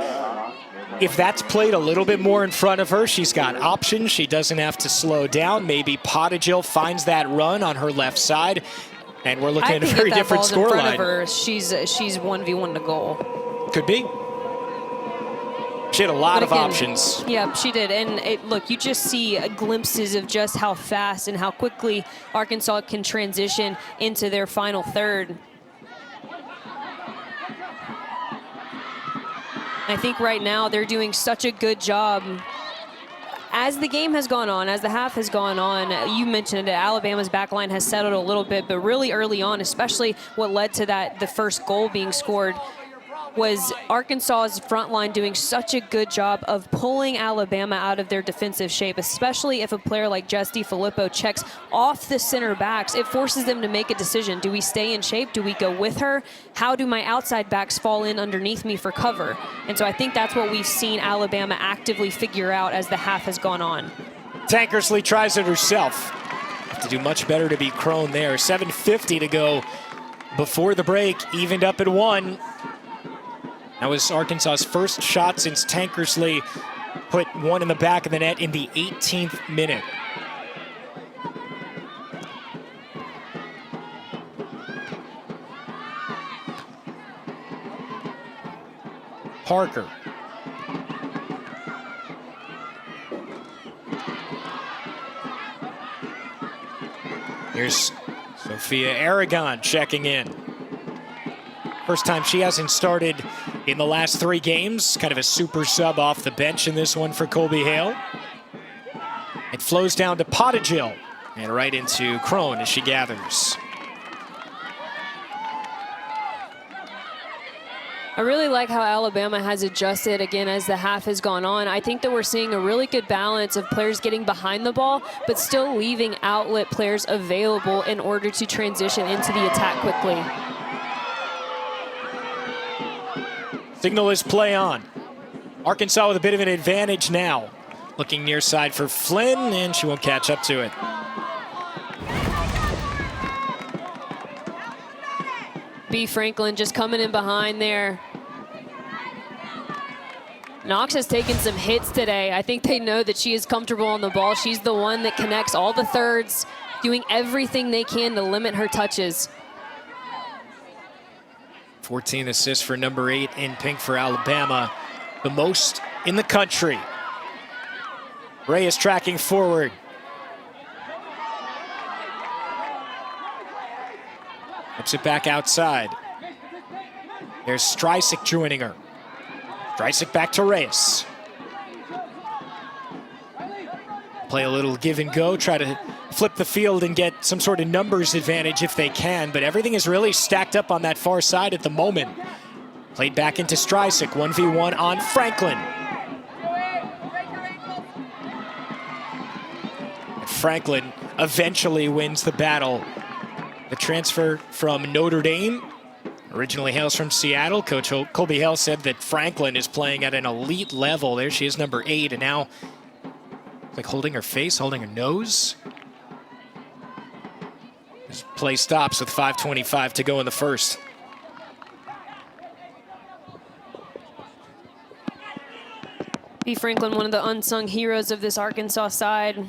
if that's played a little bit more in front of her, she's got options. She doesn't have to slow down. Maybe Pottage finds that run on her left side. And we're looking at a very different scoreline. She's 1v1 to goal. Could be. She had a lot of options. Yeah, she did. And look, you just see glimpses of just how fast and how quickly Arkansas can transition into their final third. I think right now they're doing such a good job. As the game has gone on, as the half has gone on, you mentioned it, Alabama's back line has settled a little bit, but really early on, especially what led to the first goal being scored, was Arkansas's front line doing such a good job of pulling Alabama out of their defensive shape, especially if a player like Jess DiFilippo checks off the center backs. It forces them to make a decision. Do we stay in shape? Do we go with her? How do my outside backs fall in underneath me for cover? And so I think that's what we've seen Alabama actively figure out as the half has gone on. Tankersley tries it herself. to do much better to beat Crone there. 7:50 to go before the break, evened up at 1. That was Arkansas's first shot since Tankersley put one in the back of the net in the 18th minute. Parker. Here's Sophia Aragon checking in. First time she hasn't started in the last 3 games. Kind of a super sub off the bench in this one for Colby Hale. It flows down to Pottigill and right into Crone as she gathers. I really like how Alabama has adjusted again as the half has gone on. I think that we're seeing a really good balance of players getting behind the ball, but still leaving outlet players available in order to transition into the attack quickly. Signal is play on. Arkansas with a bit of an advantage now. Looking near side for Flynn, and she won't catch up to it. B. Franklin just coming in behind there. Knox has taken some hits today. I think they know that she is comfortable on the ball. She's the one that connects all the thirds, doing everything they can to limit her touches. 14 assists for number 8 in pink for Alabama, the most in the country. Ray is tracking forward. Flips it back outside. There's Streisig joining her. Streisig back to Reyes. Play a little give and go, try to flip the field and get some sort of numbers advantage if they can, but everything is really stacked up on that far side at the moment. Played back into Streisig, 1v1 on Franklin. And Franklin eventually wins the battle. The transfer from Notre Dame originally hails from Seattle. Coach Colby Hale said that Franklin is playing at an elite level. There she is, number 8, and now like holding her face, holding her nose. This play stops with 5:25 to go in the first. B. Franklin, one of the unsung heroes of this Arkansas side.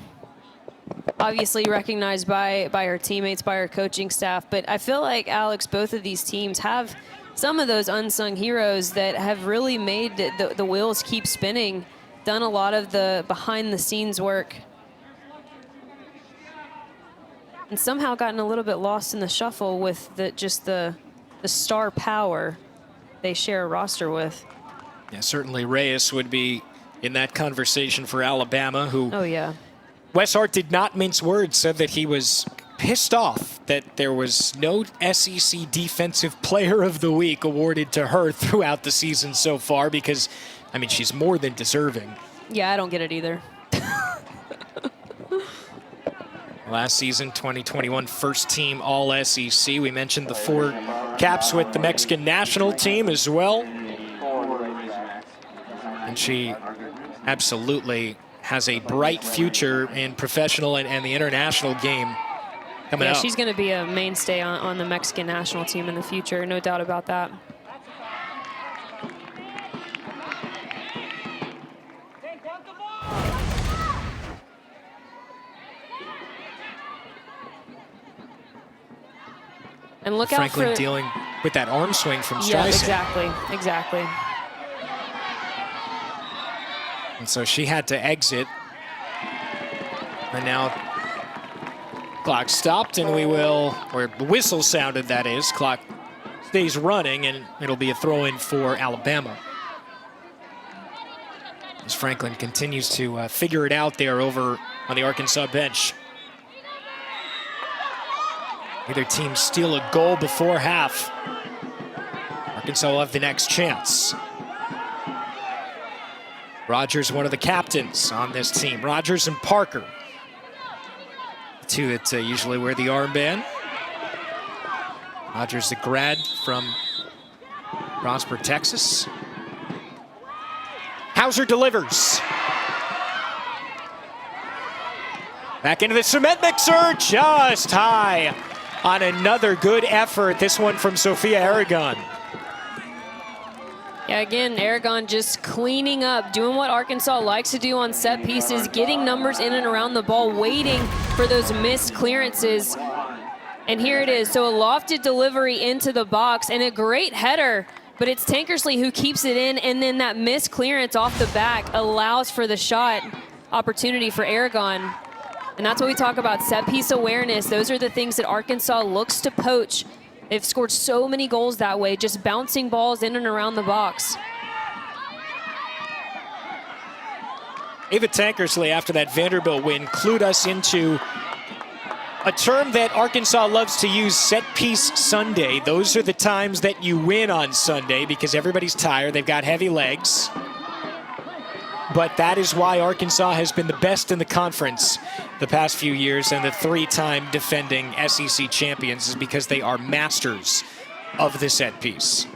Obviously recognized by her teammates, by her coaching staff. But I feel like, Alex, both of these teams have some of those unsung heroes that have really made the wheels keep spinning, done a lot of the behind-the-scenes work, and somehow gotten a little bit lost in the shuffle with just the star power they share a roster with. Yeah, certainly Reyes would be in that conversation for Alabama, who... Oh, yeah. Wes Hart did not mince words, said that he was pissed off that there was no SEC Defensive Player of the Week awarded to her throughout the season so far because, I mean, she's more than deserving. Yeah, I don't get it either. Last season, 2021 first team All-SEC. We mentioned the 4 caps with the Mexican national team as well. And she absolutely has a bright future in professional and the international game coming up. She's going to be a mainstay on the Mexican national team in the future, no doubt about that. And look Franklin out for dealing with that arm swing from Streisig. Yeah, exactly. And so she had to exit. And now clock stopped, and we will, or the whistle sounded, that is. Clock stays running, and it'll be a throw-in for Alabama. As Franklin continues to figure it out there over on the Arkansas bench. Either team steal a goal before half. Arkansas will have the next chance. Rogers, one of the captains on this team. Rogers and Parker. The two that usually wear the armband. Rogers, a grad from Prosper, Texas. Hauser delivers. Back into the cement mixer, just high on another good effort. This one from Sophia Aragon. Yeah, again, Aragon just cleaning up, doing what Arkansas likes to do on set pieces, getting numbers in and around the ball, waiting for those missed clearances. And here it is. So a lofted delivery into the box and a great header, but it's Tankersley who keeps it in, and then that missed clearance off the back allows for the shot opportunity for Aragon. And that's what we talk about, set piece awareness. Those are the things that Arkansas looks to poach. They've scored so many goals that way, just bouncing balls in and around the box. Ava Tankersley, after that Vanderbilt win, clued us into a term that Arkansas loves to use, set piece Sunday. Those are the times that you win on Sunday because everybody's tired. They've got heavy legs. But that is why Arkansas has been the best in the conference the past few years and the three-time defending SEC champions, is because they are masters of the set piece.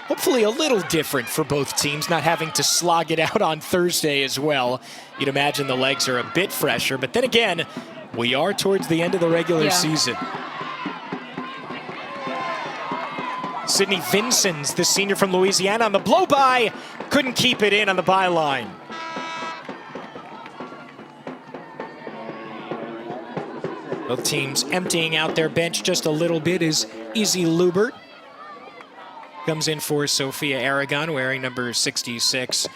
Hopefully a little different for both teams, not having to slog it out on Thursday as well. You'd imagine the legs are a bit fresher, but then again, we are towards the end of the regular season. Sydney Vincens, the senior from Louisiana, on the blow-by, couldn't keep it in on the byline. Both teams emptying out their bench just a little bit as Izzy Lubert comes in for Sophia Aragon, wearing number 66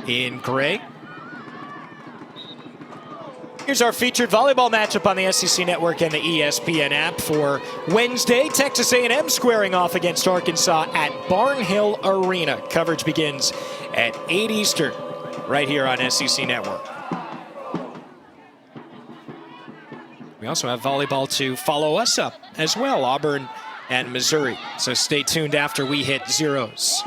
in gray. Here's our featured volleyball matchup on the SEC Network and the ESPN app for Wednesday. Texas A&M squaring off against Arkansas at Barnhill Arena. Coverage begins at 8 Eastern, right here on SEC Network. We also have volleyball to follow us up as well, Auburn and Missouri. So stay tuned after we hit zeros.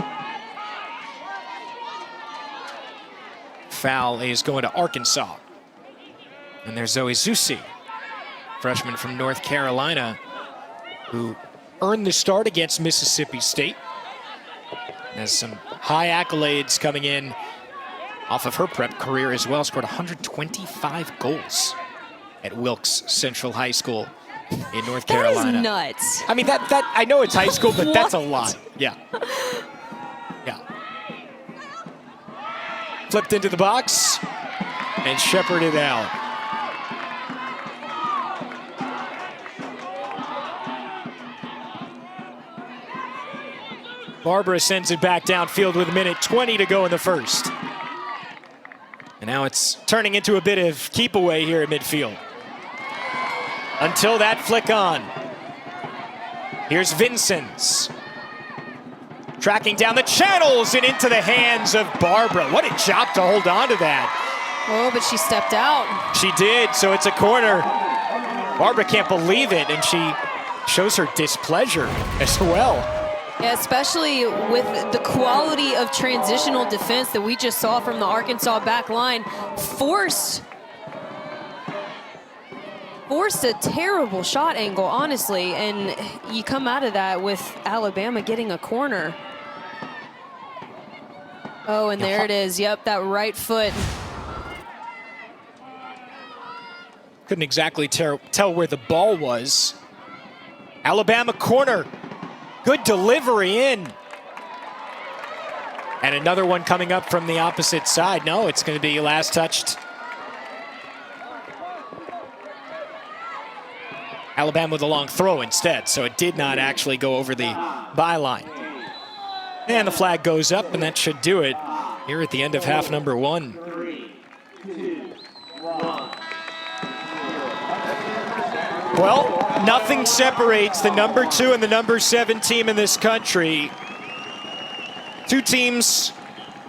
Foul is going to Arkansas. And there's Zoe Zusi, freshman from North Carolina, who earned the start against Mississippi State. Has some high accolades coming in off of her prep career as well. Scored 125 goals at Wilkes Central High School in North Carolina. That is nuts. I mean, that I know it's high school, but that's a lot. Yeah. Yeah. Flipped into the box and shepherded out. Barbara sends it back downfield with a minute 20 to go in the first. And now it's turning into a bit of keep away here at midfield. Until that flick on. Here's Vincens. Tracking down the channels and into the hands of Barbara. What a job to hold on to that. Oh, but she stepped out. She did, so it's a corner. Barbara can't believe it, and she shows her displeasure as well. Yeah, especially with the quality of transitional defense that we just saw from the Arkansas back line. Forced a terrible shot angle, honestly, and you come out of that with Alabama getting a corner. Oh, and there it is. Yep, that right foot. Couldn't exactly tell where the ball was. Alabama corner. Good delivery in. And another one coming up from the opposite side. No, it's going to be last touched. Alabama with a long throw instead, so it did not actually go over the byline. And the flag goes up, and that should do it here at the end of half number one. 3, 2, 1. Well, nothing separates the number 2 and the number 7 team in this country. Two teams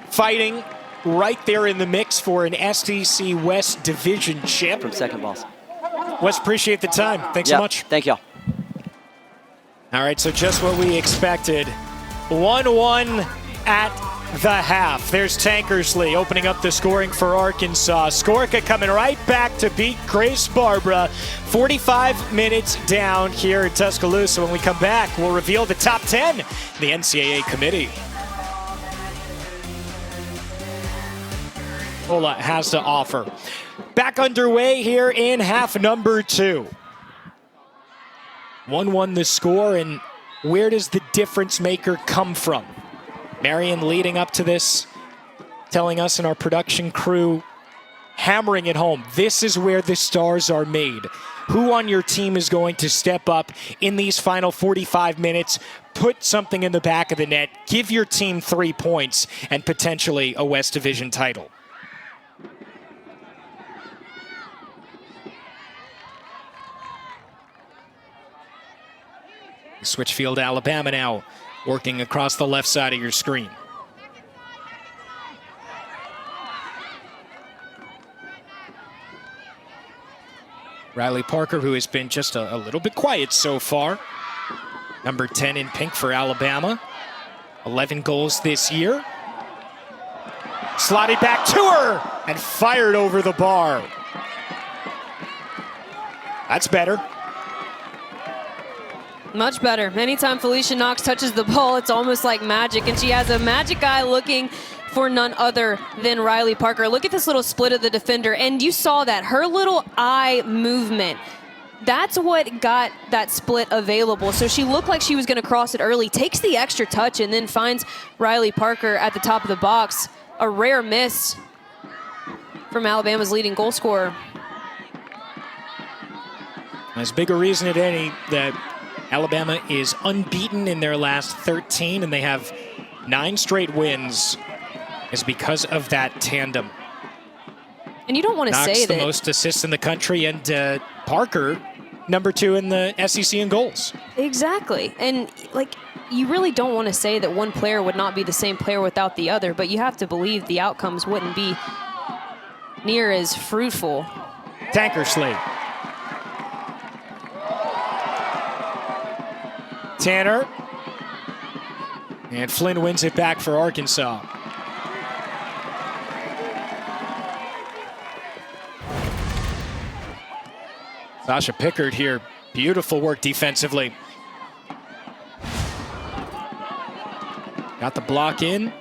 fighting right there in the mix for an SEC West Division chip. From second balls. Wes, appreciate the time. Thanks so much. Thank y'all. All right, so just what we expected. 1-1 at the half. There's Tankersley opening up the scoring for Arkansas. Skorka coming right back to beat Grace Barbara. 45 minutes down here in Tuscaloosa. When we come back, we'll reveal the top 10, the NCAA committee. Ola has to offer. Back underway here in half number 2. 1-1 the score, and where does the difference maker come from? Marion leading up to this, telling us and our production crew, hammering it home. This is where the stars are made. Who on your team is going to step up in these final 45 minutes, put something in the back of the net, give your team 3 points, and potentially a West Division title? Switchfield, Alabama now working across the left side of your screen. Riley Parker, who has been just a little bit quiet so far. Number 10 in pink for Alabama. 11 goals this year. Slotted back to her and fired over the bar. That's better. Much better. Anytime Felicia Knox touches the ball, it's almost like magic, and she has a magic eye looking for none other than Riley Parker. Look at this little split of the defender, and you saw that. Her little eye movement, that's what got that split available. So she looked like she was going to cross it early, takes the extra touch, and then finds Riley Parker at the top of the box. A rare miss from Alabama's leading goal scorer. As big a reason as any that Alabama is unbeaten in their last 13, and they have 9 straight wins, is because of that tandem. And you don't want to say that. The most assists in the country, and Parker, number 2 in the SEC in goals. Exactly. And like, you really don't want to say that one player would not be the same player without the other, but you have to believe the outcomes wouldn't be near as fruitful. Tankersley. Tanner. And Flynn wins it back for Arkansas. Sasha Pickard here. Beautiful work defensively. Got the block in.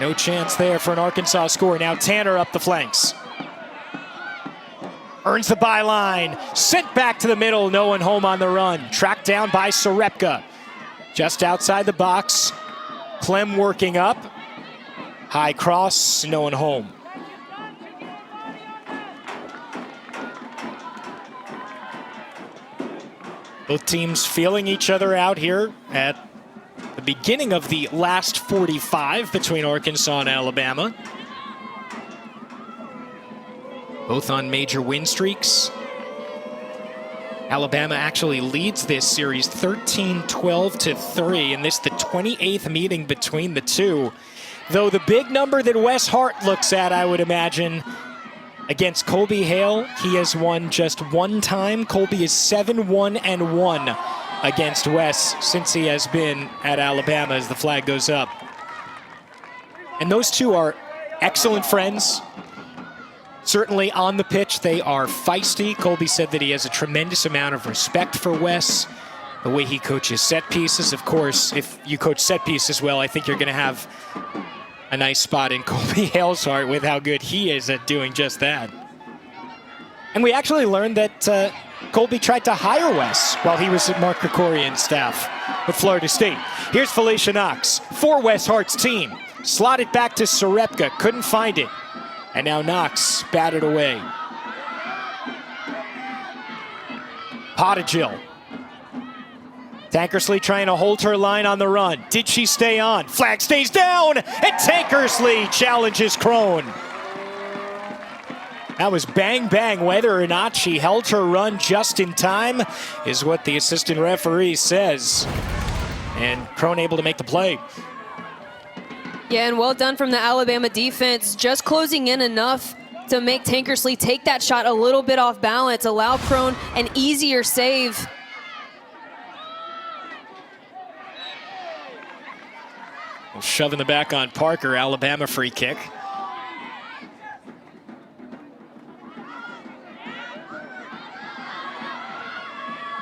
No chance there for an Arkansas score. Now Tanner up the flanks. Earns the byline. Sent back to the middle. No one home on the run. Tracked down by Sarepka. Just outside the box. Clem working up. High cross. No one home. Both teams feeling each other out here at the beginning of the last 45 between Arkansas and Alabama. Both on major win streaks. Alabama actually leads this series 13-12-3, and this the 28th meeting between the two. Though the big number that Wes Hart looks at, I would imagine, against Colby Hale, he has won just one time. Colby is 7-1-1 against Wes since he has been at Alabama as the flag goes up. And those two are excellent friends. Certainly on the pitch, they are feisty. Colby said that he has a tremendous amount of respect for Wes. The way he coaches set pieces, of course, if you coach set pieces well, I think you're going to have a nice spot in Colby Hale's heart with how good he is at doing just that. And we actually learned that Colby tried to hire Wes while he was at Mark Krikorian's staff at Florida State. Here's Felicia Knox for Wes Hart's team. Slotted back to Sarepka, couldn't find it. And now Knox batted away. Pottigill. Tankersley trying to hold her line on the run. Did she stay on? Flag stays down, and Tankersley challenges Crone. That was bang, bang. Whether or not she held her run just in time is what the assistant referee says. And Crone able to make the play. Yeah, and well done from the Alabama defense. Just closing in enough to make Tankersley take that shot a little bit off balance, allow Crone an easier save. Shoving the back on Parker, Alabama free kick.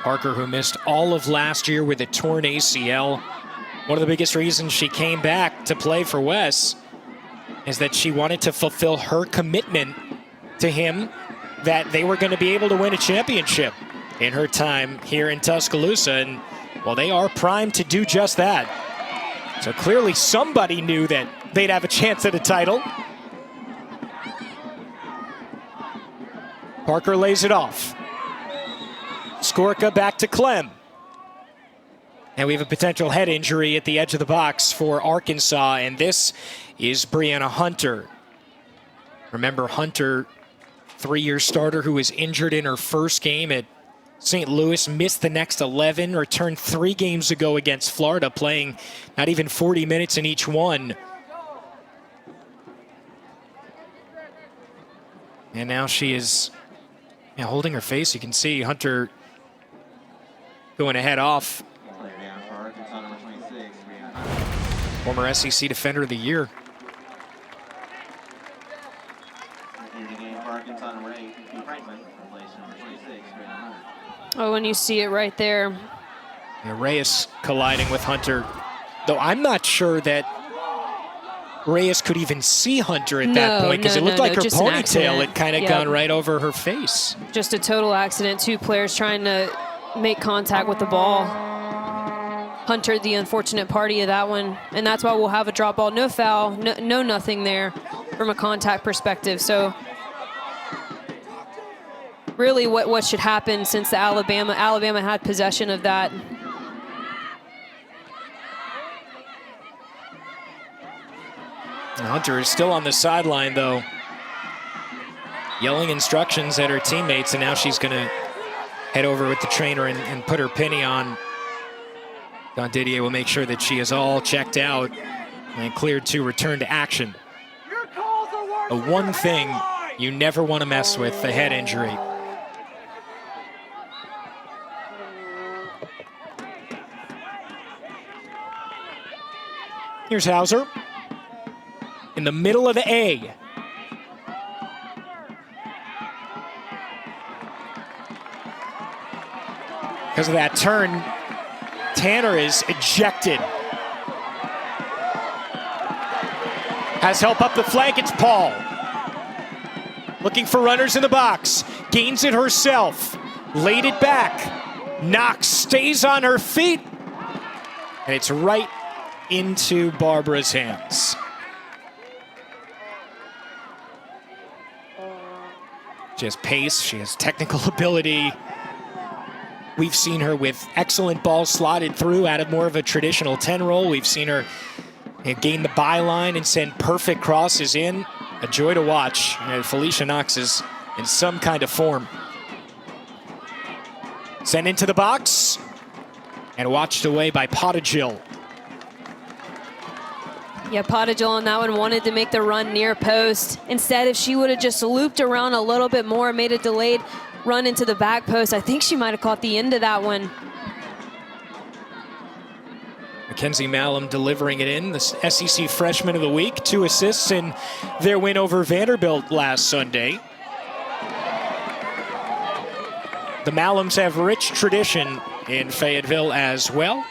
Parker, who missed all of last year with a torn ACL. One of the biggest reasons she came back to play for Wes is that she wanted to fulfill her commitment to him that they were going to be able to win a championship in her time here in Tuscaloosa. And, well, they are primed to do just that. So clearly somebody knew that they'd have a chance at a title. Parker lays it off. Skorka back to Clem. And we have a potential head injury at the edge of the box for Arkansas, and this is Brianna Hunter. Remember, Hunter, 3-year starter who was injured in her first game at St. Louis, missed the next 11, returned 3 games ago against Florida, playing not even 40 minutes in each one. And now she is holding her face. You can see Hunter going to head off. Former SEC Defender of the Year. Oh, and you see it right there. Yeah, Reyes colliding with Hunter. Though I'm not sure that Reyes could even see Hunter at that point, because it looked like her ponytail had kind of gone right over her face. Just a total accident. 2 players trying to make contact with the ball. Hunter, the unfortunate party of that one, and that's why we'll have a drop ball. No foul, no nothing there from a contact perspective. So really what should happen, since the Alabama had possession of that. Hunter is still on the sideline, though, yelling instructions at her teammates, and now she's going to head over with the trainer and put her penny on. Don Didier will make sure that she is all checked out and cleared to return to action. The one thing you never want to mess with, the head injury. Here's Hauser in the middle of the A. Because of that turn, Tanner is ejected. Has help up the flank, it's Paul. Looking for runners in the box, gains it herself, laid it back. Knox stays on her feet, and it's right into Barbara's hands. She has pace, she has technical ability. We've seen her with excellent balls slotted through out of more of a traditional 10 roll. We've seen her gain the byline and send perfect crosses in. A joy to watch. Felicia Knox is in some kind of form. Sent into the box and watched away by Pottigill. Yeah, Pottigill on that one wanted to make the run near post. Instead, if she would have just looped around a little bit more, made a delayed run into the back post, I think she might have caught the end of that one. Mackenzie Malum delivering it in, the SEC Freshman of the Week, 2 assists in their win over Vanderbilt last Sunday. The Malums have rich tradition in Fayetteville as well.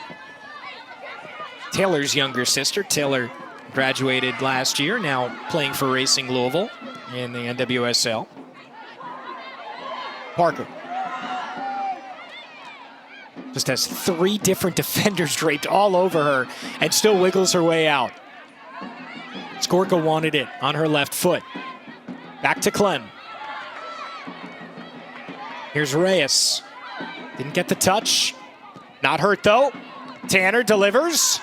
Taylor's younger sister, Taylor, graduated last year, now playing for Racing Louisville in the NWSL. Parker just has 3 different defenders draped all over her and still wiggles her way out. Skorka wanted it on her left foot. Back to Clem. Here's Reyes. Didn't get the touch. Not hurt though. Tanner delivers.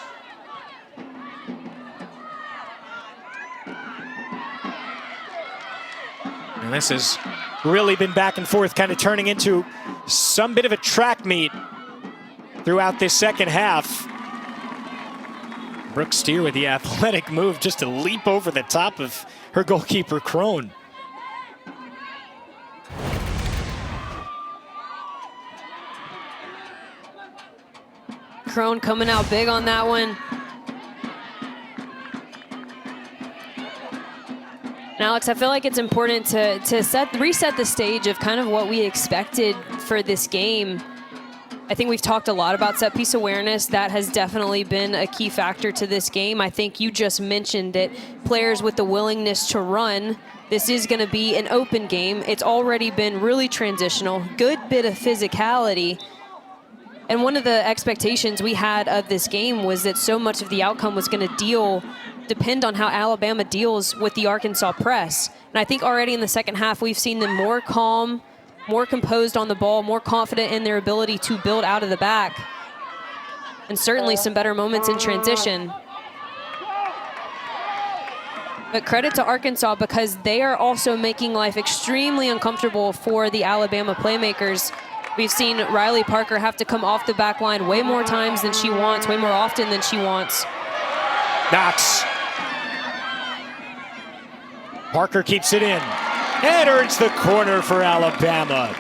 And this has really been back and forth, kind of turning into some bit of a track meet throughout this second half. Brooke Steer with the athletic move just to leap over the top of her goalkeeper, Crone. Crone coming out big on that one. And Alex, I feel like it's important to reset the stage of kind of what we expected for this game. I think we've talked a lot about set piece awareness. That has definitely been a key factor to this game. I think you just mentioned it. Players with the willingness to run this is going to be an open game. It's already been really transitional, good bit of physicality. And one of the expectations we had of this game was that so much of the outcome was going to depend on how Alabama deals with the Arkansas press. And I think already in the second half, we've seen them more calm, more composed on the ball, more confident in their ability to build out of the back. And certainly some better moments in transition. But credit to Arkansas because they are also making life extremely uncomfortable for the Alabama playmakers. We've seen Riley Parker have to come off the back line way more times than she wants, way more often than she wants. Knox. Parker keeps it in and earns the corner for Alabama.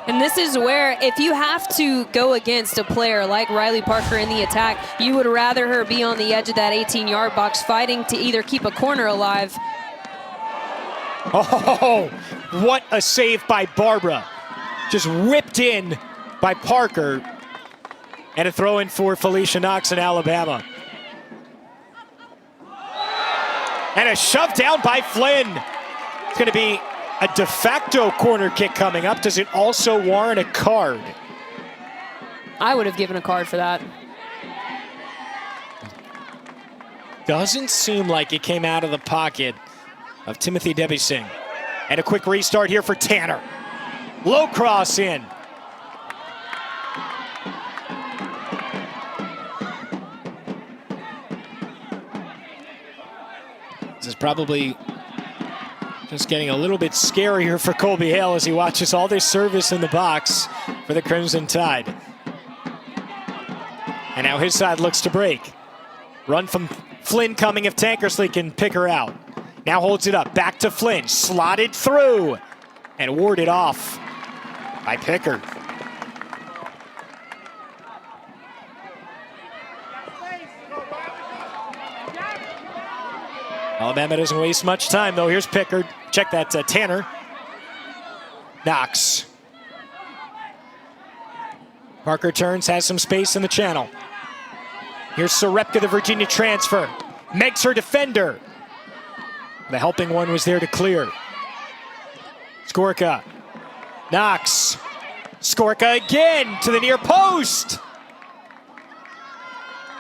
And this is where, if you have to go against a player like Riley Parker in the attack, you would rather her be on the edge of that 18-yard box fighting to either keep a corner alive. Oh, what a save by Barbara. Just whipped in by Parker. And a throw in for Felicia Knox in Alabama. And a shove down by Flynn. It's going to be a de facto corner kick coming up. Does it also warrant a card? I would have given a card for that. Doesn't seem like it came out of the pocket of Timothy Debising. And a quick restart here for Tanner. Low cross in. This is probably just getting a little bit scarier for Colby Hale as he watches all this service in the box for the Crimson Tide. And now his side looks to break. Run from Flynn coming if Tankersley can pick her out. Now holds it up, back to Flynn, slotted through and warded off by Pickard. Alabama doesn't waste much time, though. Here's Pickard. Check that, Tanner. Knox. Parker turns, has some space in the channel. Here's Sarepka, the Virginia transfer. Makes her defender. The helping one was there to clear. Skorka. Knox. Skorka again to the near post.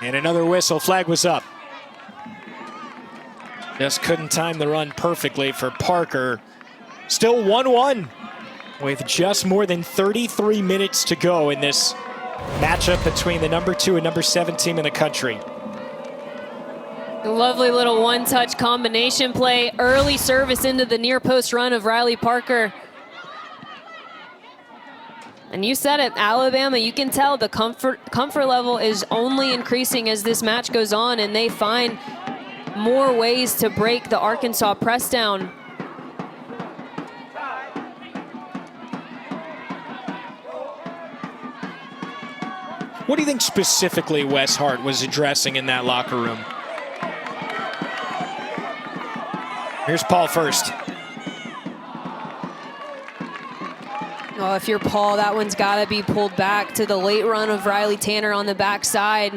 And another whistle. Flag was up. Just couldn't time the run perfectly for Parker. Still 1-1 with just more than 33 minutes to go in this matchup between the number 2 and number 7 team in the country. A lovely little one-touch combination play. Early service into the near post run of Riley Parker. And you said it, Alabama, you can tell the comfort level is only increasing as this match goes on, and they find more ways to break the Arkansas press down. What do you think specifically Wes Hart was addressing in that locker room? Here's Paul first. Oh, if you're Paul, that one's got to be pulled back to the late run of Riley Tanner on the backside.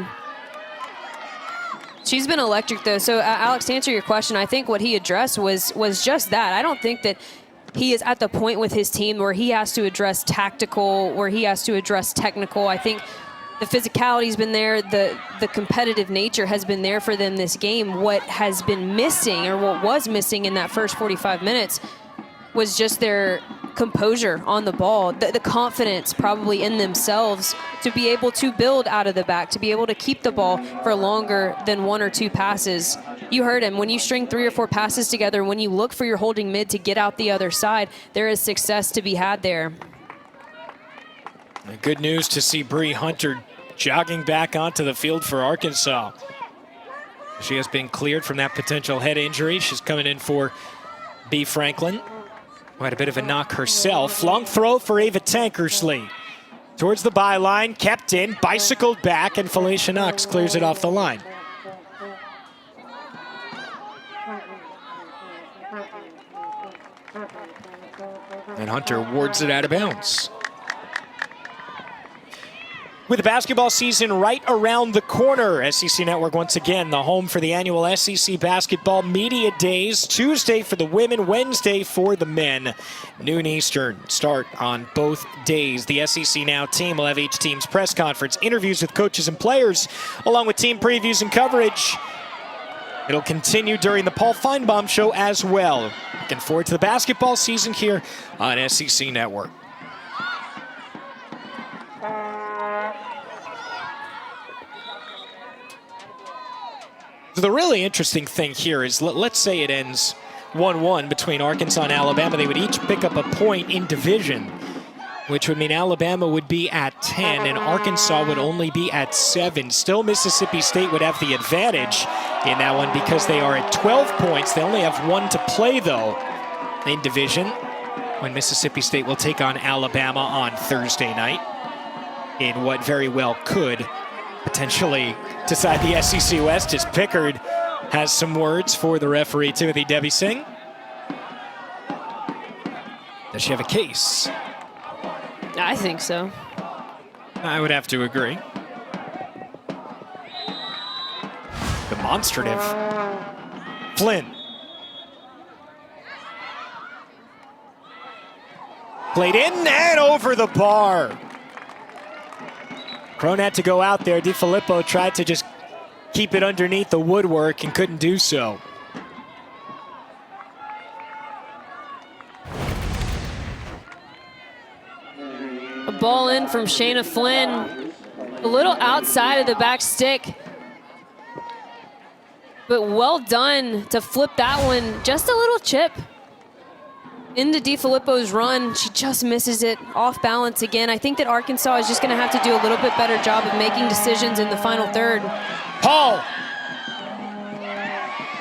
She's been electric, though. So, Alex, to answer your question, I think what he addressed was just that. I don't think that he is at the point with his team where he has to address tactical, where he has to address technical. I think the physicality's been there. The competitive nature has been there for them this game. What has been missing, or what was missing in that first 45 minutes, was just their composure on the ball, the confidence probably in themselves to be able to build out of the back, to be able to keep the ball for longer than 1 or 2 passes. You heard him. When you string 3 or 4 passes together, when you look for your holding mid to get out the other side, there is success to be had there. Good news to see Bree Hunter jogging back onto the field for Arkansas. She has been cleared from that potential head injury. She's coming in for B. Franklin, who had a bit of a knock herself. Long throw for Ava Tankersley. Towards the byline, kept in, bicycled back, and Felicia Knox clears it off the line. And Hunter wards it out of bounds. With the basketball season right around the corner, SEC Network once again the home for the annual SEC Basketball Media Days. Tuesday for the women, Wednesday for the men. Noon Eastern start on both days. The SEC Now team will have each team's press conference, interviews with coaches and players, along with team previews and coverage. It'll continue during the Paul Feinbaum Show as well. Looking forward to the basketball season here on SEC Network. So the really interesting thing here is, let's say it ends 1-1 between Arkansas and Alabama. They would each pick up a point in division, which would mean Alabama would be at 10 and Arkansas would only be at 7. Still, Mississippi State would have the advantage in that one because they are at 12 points. They only have 1 to play, though, in division, when Mississippi State will take on Alabama on Thursday night in what very well could potentially decide the SEC West, as Pickard has some words for the referee, Timothy Debbie Singh. Does she have a case? I think so. I would have to agree. Demonstrative. Flynn. Played in and over the bar. Crone had to go out there. DiFilippo tried to just keep it underneath the woodwork and couldn't do so. A ball in from Shayna Flynn. A little outside of the back stick. But well done to flip that one. Just a little chip into DiFilippo's run. She just misses it, off balance again. I think that Arkansas is just going to have to do a little bit better job of making decisions in the final third. Paul.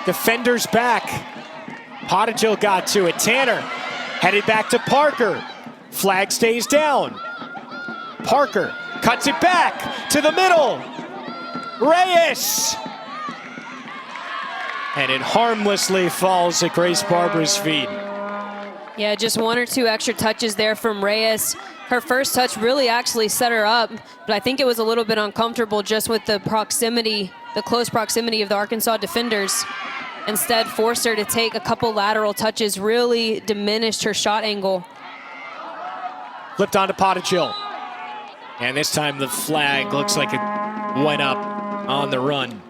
Defenders back. Pottigill got to it. Tanner headed back to Parker. Flag stays down. Parker cuts it back to the middle. Reyes. And it harmlessly falls at Grace Barber's feet. Yeah, just 1 or 2 extra touches there from Reyes. Her first touch really actually set her up, but I think it was a little bit uncomfortable just with the proximity, the close proximity of the Arkansas defenders. Instead, forced her to take a couple lateral touches, really diminished her shot angle. Flipped onto Pottigill. And this time the flag looks like it went up on the run.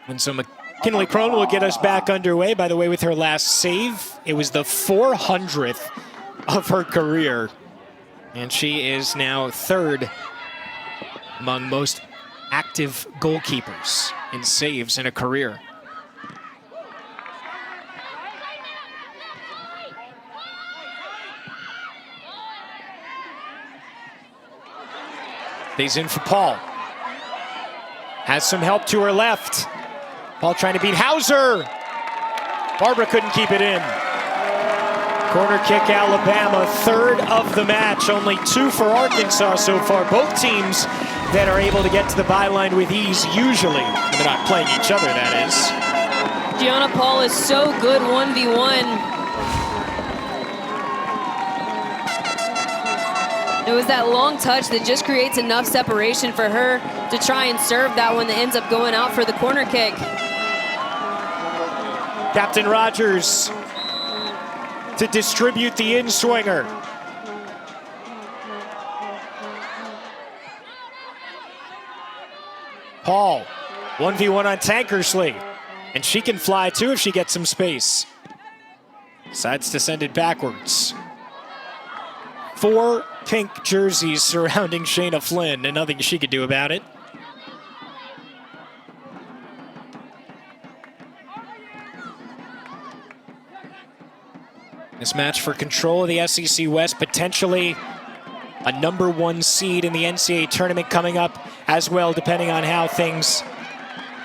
And so McKinley Crone will get us back underway. By the way, with her last save, it was the 400th of her career. And she is now 3rd among most active goalkeepers in saves in a career. Stays in for Paul. Has some help to her left. Paul trying to beat Hauser. Barbara couldn't keep it in. Corner kick, Alabama, 3rd of the match. Only 2 for Arkansas so far. Both teams that are able to get to the byline with ease usually. They're not playing each other, that is. Gianna Paul is so good 1v1. It was that long touch that just creates enough separation for her to try and serve that one that ends up going out for the corner kick. Captain Rogers to distribute the in-swinger. Paul, 1v1 on Tankersley. And she can fly too if she gets some space. Decides to send it backwards. 4 pink jerseys surrounding Shayna Flynn, and nothing she could do about it. This match for control of the SEC West, potentially a #1 seed in the NCAA tournament coming up as well, depending on how things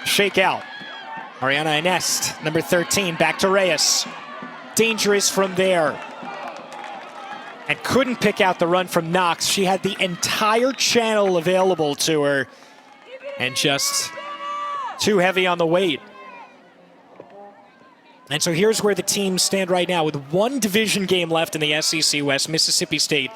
shake out. Ariana Inest, number 13, back to Reyes. Dangerous from there. And couldn't pick out the run from Knox. She had the entire channel available to her and just too heavy on the weight. And so here's where the teams stand right now. With one division game left in the SEC West, Mississippi State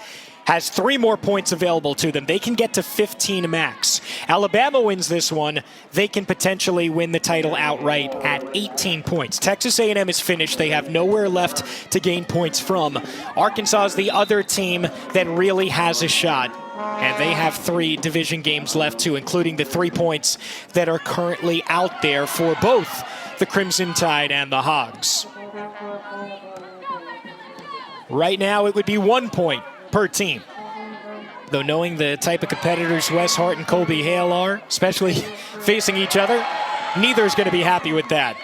has 3 more points available to them. They can get to 15 max. Alabama wins this one. They can potentially win the title outright at 18 points. Texas A&M is finished. They have nowhere left to gain points from. Arkansas is the other team that really has a shot. And they have 3 division games left too, including the 3 points that are currently out there for both the Crimson Tide and the Hogs. Right now it would be 1 point per team. Though knowing the type of competitors Wes Hart and Colby Hale are, especially facing each other, neither is going to be happy with that.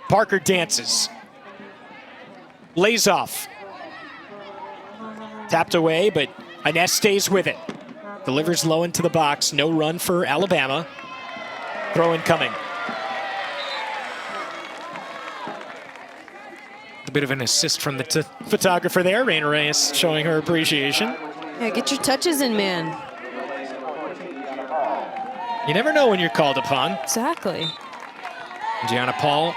Parker dances. Lays off. Tapped away, but Inez stays with it. Delivers low into the box. No run for Alabama. Throw incoming. A bit of an assist from the photographer there. Raina Reyes showing her appreciation. Yeah, get your touches in, man. You never know when you're called upon. Exactly. Gianna Paul,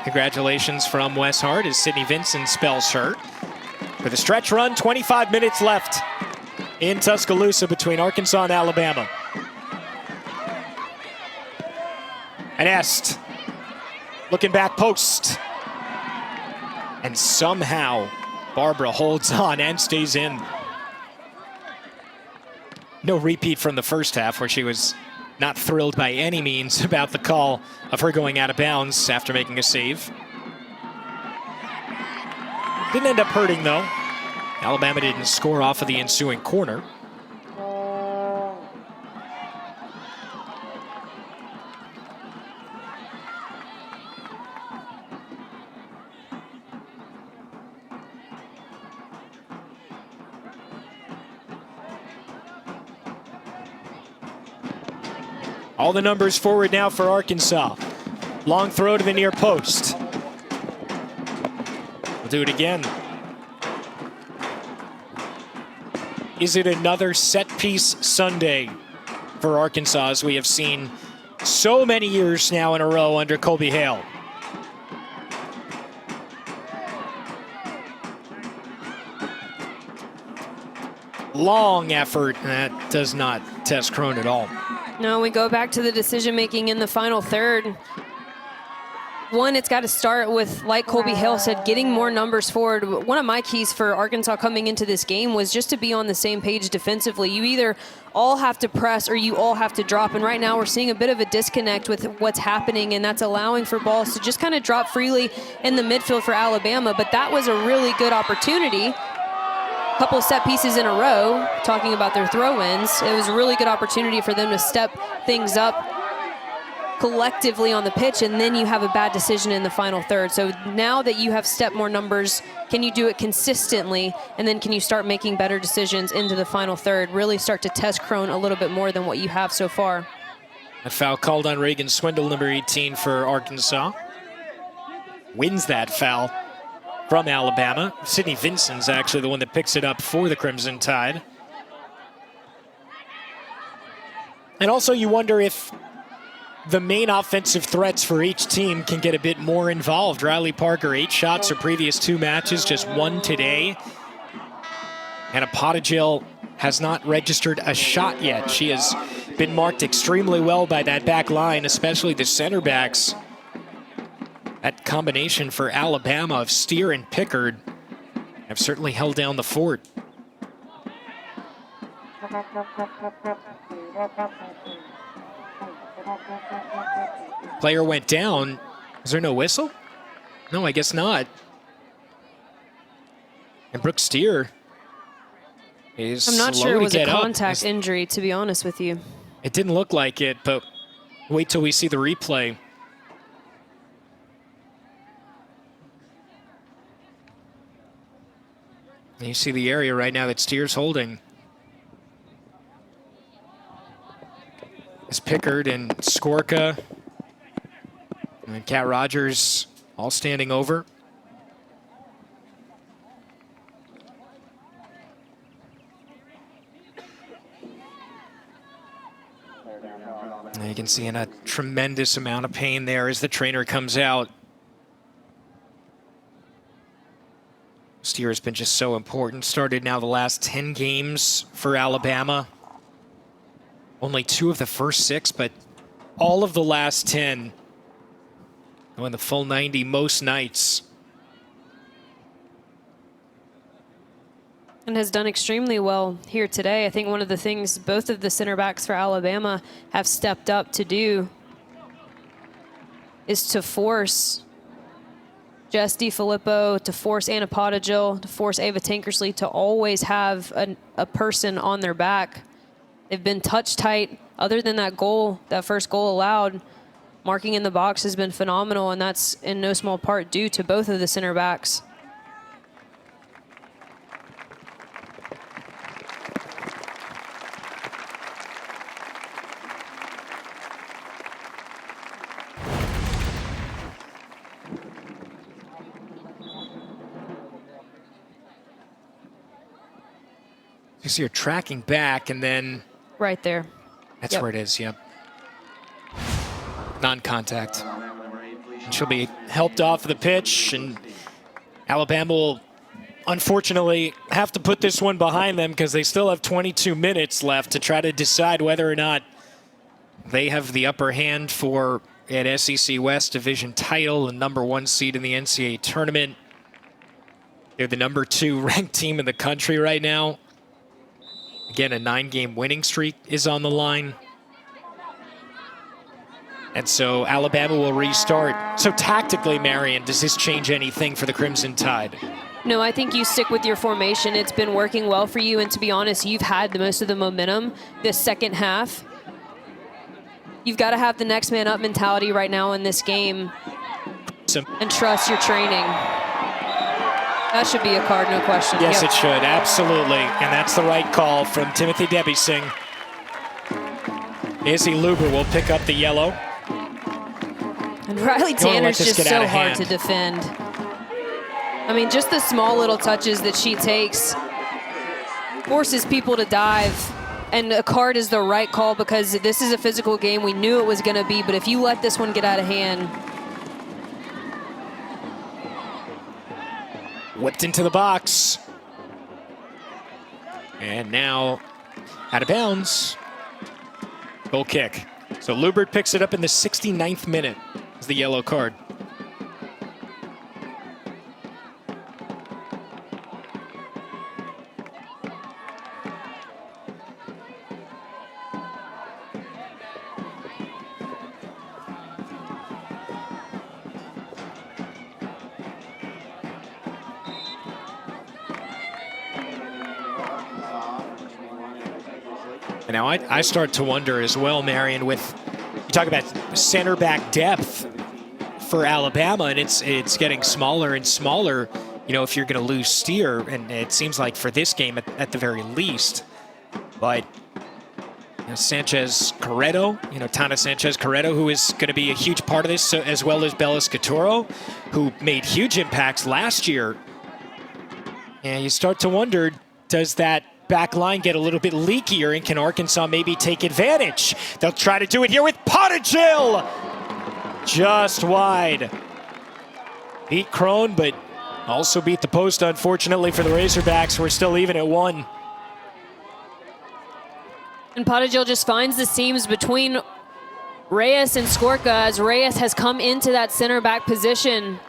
congratulations from Wes Hart as Sydney Vincent spells her. With a stretch run, 25 minutes left in Tuscaloosa between Arkansas and Alabama. And Est looking back post. And somehow Barbara holds on and stays in. No repeat from the first half where she was not thrilled by any means about the call of her going out of bounds after making a save. Didn't end up hurting though. Alabama didn't score off of the ensuing corner. All the numbers forward now for Arkansas. Long throw to the near post. We'll do it again. Is it another set-piece Sunday for Arkansas, as we have seen so many years now in a row under Colby Hale? Long effort. That does not test Crone at all. No, we go back to the decision-making in the final third. One, it's got to start with, like Colby Hale said, getting more numbers forward. One of my keys for Arkansas coming into this game was just to be on the same page defensively. You either all have to press or you all have to drop. And right now we're seeing a bit of a disconnect with what's happening, and that's allowing for balls to just kind of drop freely in the midfield for Alabama. But that was a really good opportunity. Couple of set pieces in a row, talking about their throw-ins. It was a really good opportunity for them to step things up collectively on the pitch, and then you have a bad decision in the final third. So now that you have stepped more numbers, can you do it consistently, and then can you start making better decisions into the final third, really start to test Crone a little bit more than what you have so far. A foul called on Reagan Swindle, number 18 for Arkansas. Wins that foul from Alabama. Sydney Vincent's actually the one that picks it up for the Crimson Tide. And also you wonder if the main offensive threats for each team can get a bit more involved. Riley Parker, 8 shots her previous 2 matches, just 1 today. And Pottigill has not registered a shot yet. She has been marked extremely well by that back line, especially the center backs. That combination for Alabama of Steer and Pickard have certainly held down the fort. Player went down. Is there no whistle? No, I guess not. And Brooke Steer is I'm not slow sure it to was a get up. contact injury, to be honest with you. It didn't look like it, but wait till we see the replay. You see the area right now that Steer's holding. It's Pickard and Skorka and Cat Rogers all standing over. And you can see in a tremendous amount of pain there as the trainer comes out. last year has been just so important. Started now the last 10 games for Alabama. Only 2 of the first 6, but all of the last 10 going the full 90 most nights. And has done extremely well here today. I think one of the things both of the center backs for Alabama have stepped up to do is to force Jess DiFilippo, to force Anna Pottigil, to force Ava Tankersley to always have a person on their back. They've been touch tight. Other than that goal, that first goal allowed, marking in the box has been phenomenal, and that's in no small part due to both of the center backs. You see her tracking back, and then Right there. that's Yep. where it is, yep. Non-contact. And she'll be helped off the pitch, and Alabama will unfortunately have to put this one behind them because they still have 22 minutes left to try to decide whether or not they have the upper hand for an SEC West Division title and #1 seed in the NCAA tournament. They're the #2 ranked team in the country right now. Again, a 9-game winning streak is on the line. And so Alabama will restart. So tactically, Marion, does this change anything for the Crimson Tide? No, I think you stick with your formation. It's been working well for you, and to be honest, you've had the most of the momentum this second half. You've got to have the next man up mentality right now in this game and trust your training. That should be a card, no question. Yes, Yep. it should, absolutely. And that's the right call from Timothy Debising. Izzy Luber will pick up the yellow. And Riley Tanner's this just get out so of hard hand. to defend. I mean, just the small little touches that she takes forces people to dive. And a card is the right call because this is a physical game. We knew it was going to be, but if you let this one get out of hand. Whipped into the box. And now out of bounds. Goal kick. So Lubert picks it up in the 69th minute. It's the yellow card. And now I start to wonder as well, Marion, with you talk about center back depth for Alabama, and it's getting smaller and smaller. You know, if you're going to lose Steer, and it seems like for this game at the very least. But you know, Sanchez Corretto, Tana Sanchez Corretto, who is going to be a huge part of this, so, as well as Bella Scatoro, who made huge impacts last year. And you start to wonder, does that back line get a little bit leakier, and can Arkansas maybe take advantage? They'll try to do it here with Pottigil. Just wide. Beat Crone, but also beat the post, unfortunately, for the Razorbacks. We're still even at 1. And Pottigil just finds the seams between Reyes and Skorka as Reyes has come into that center back position.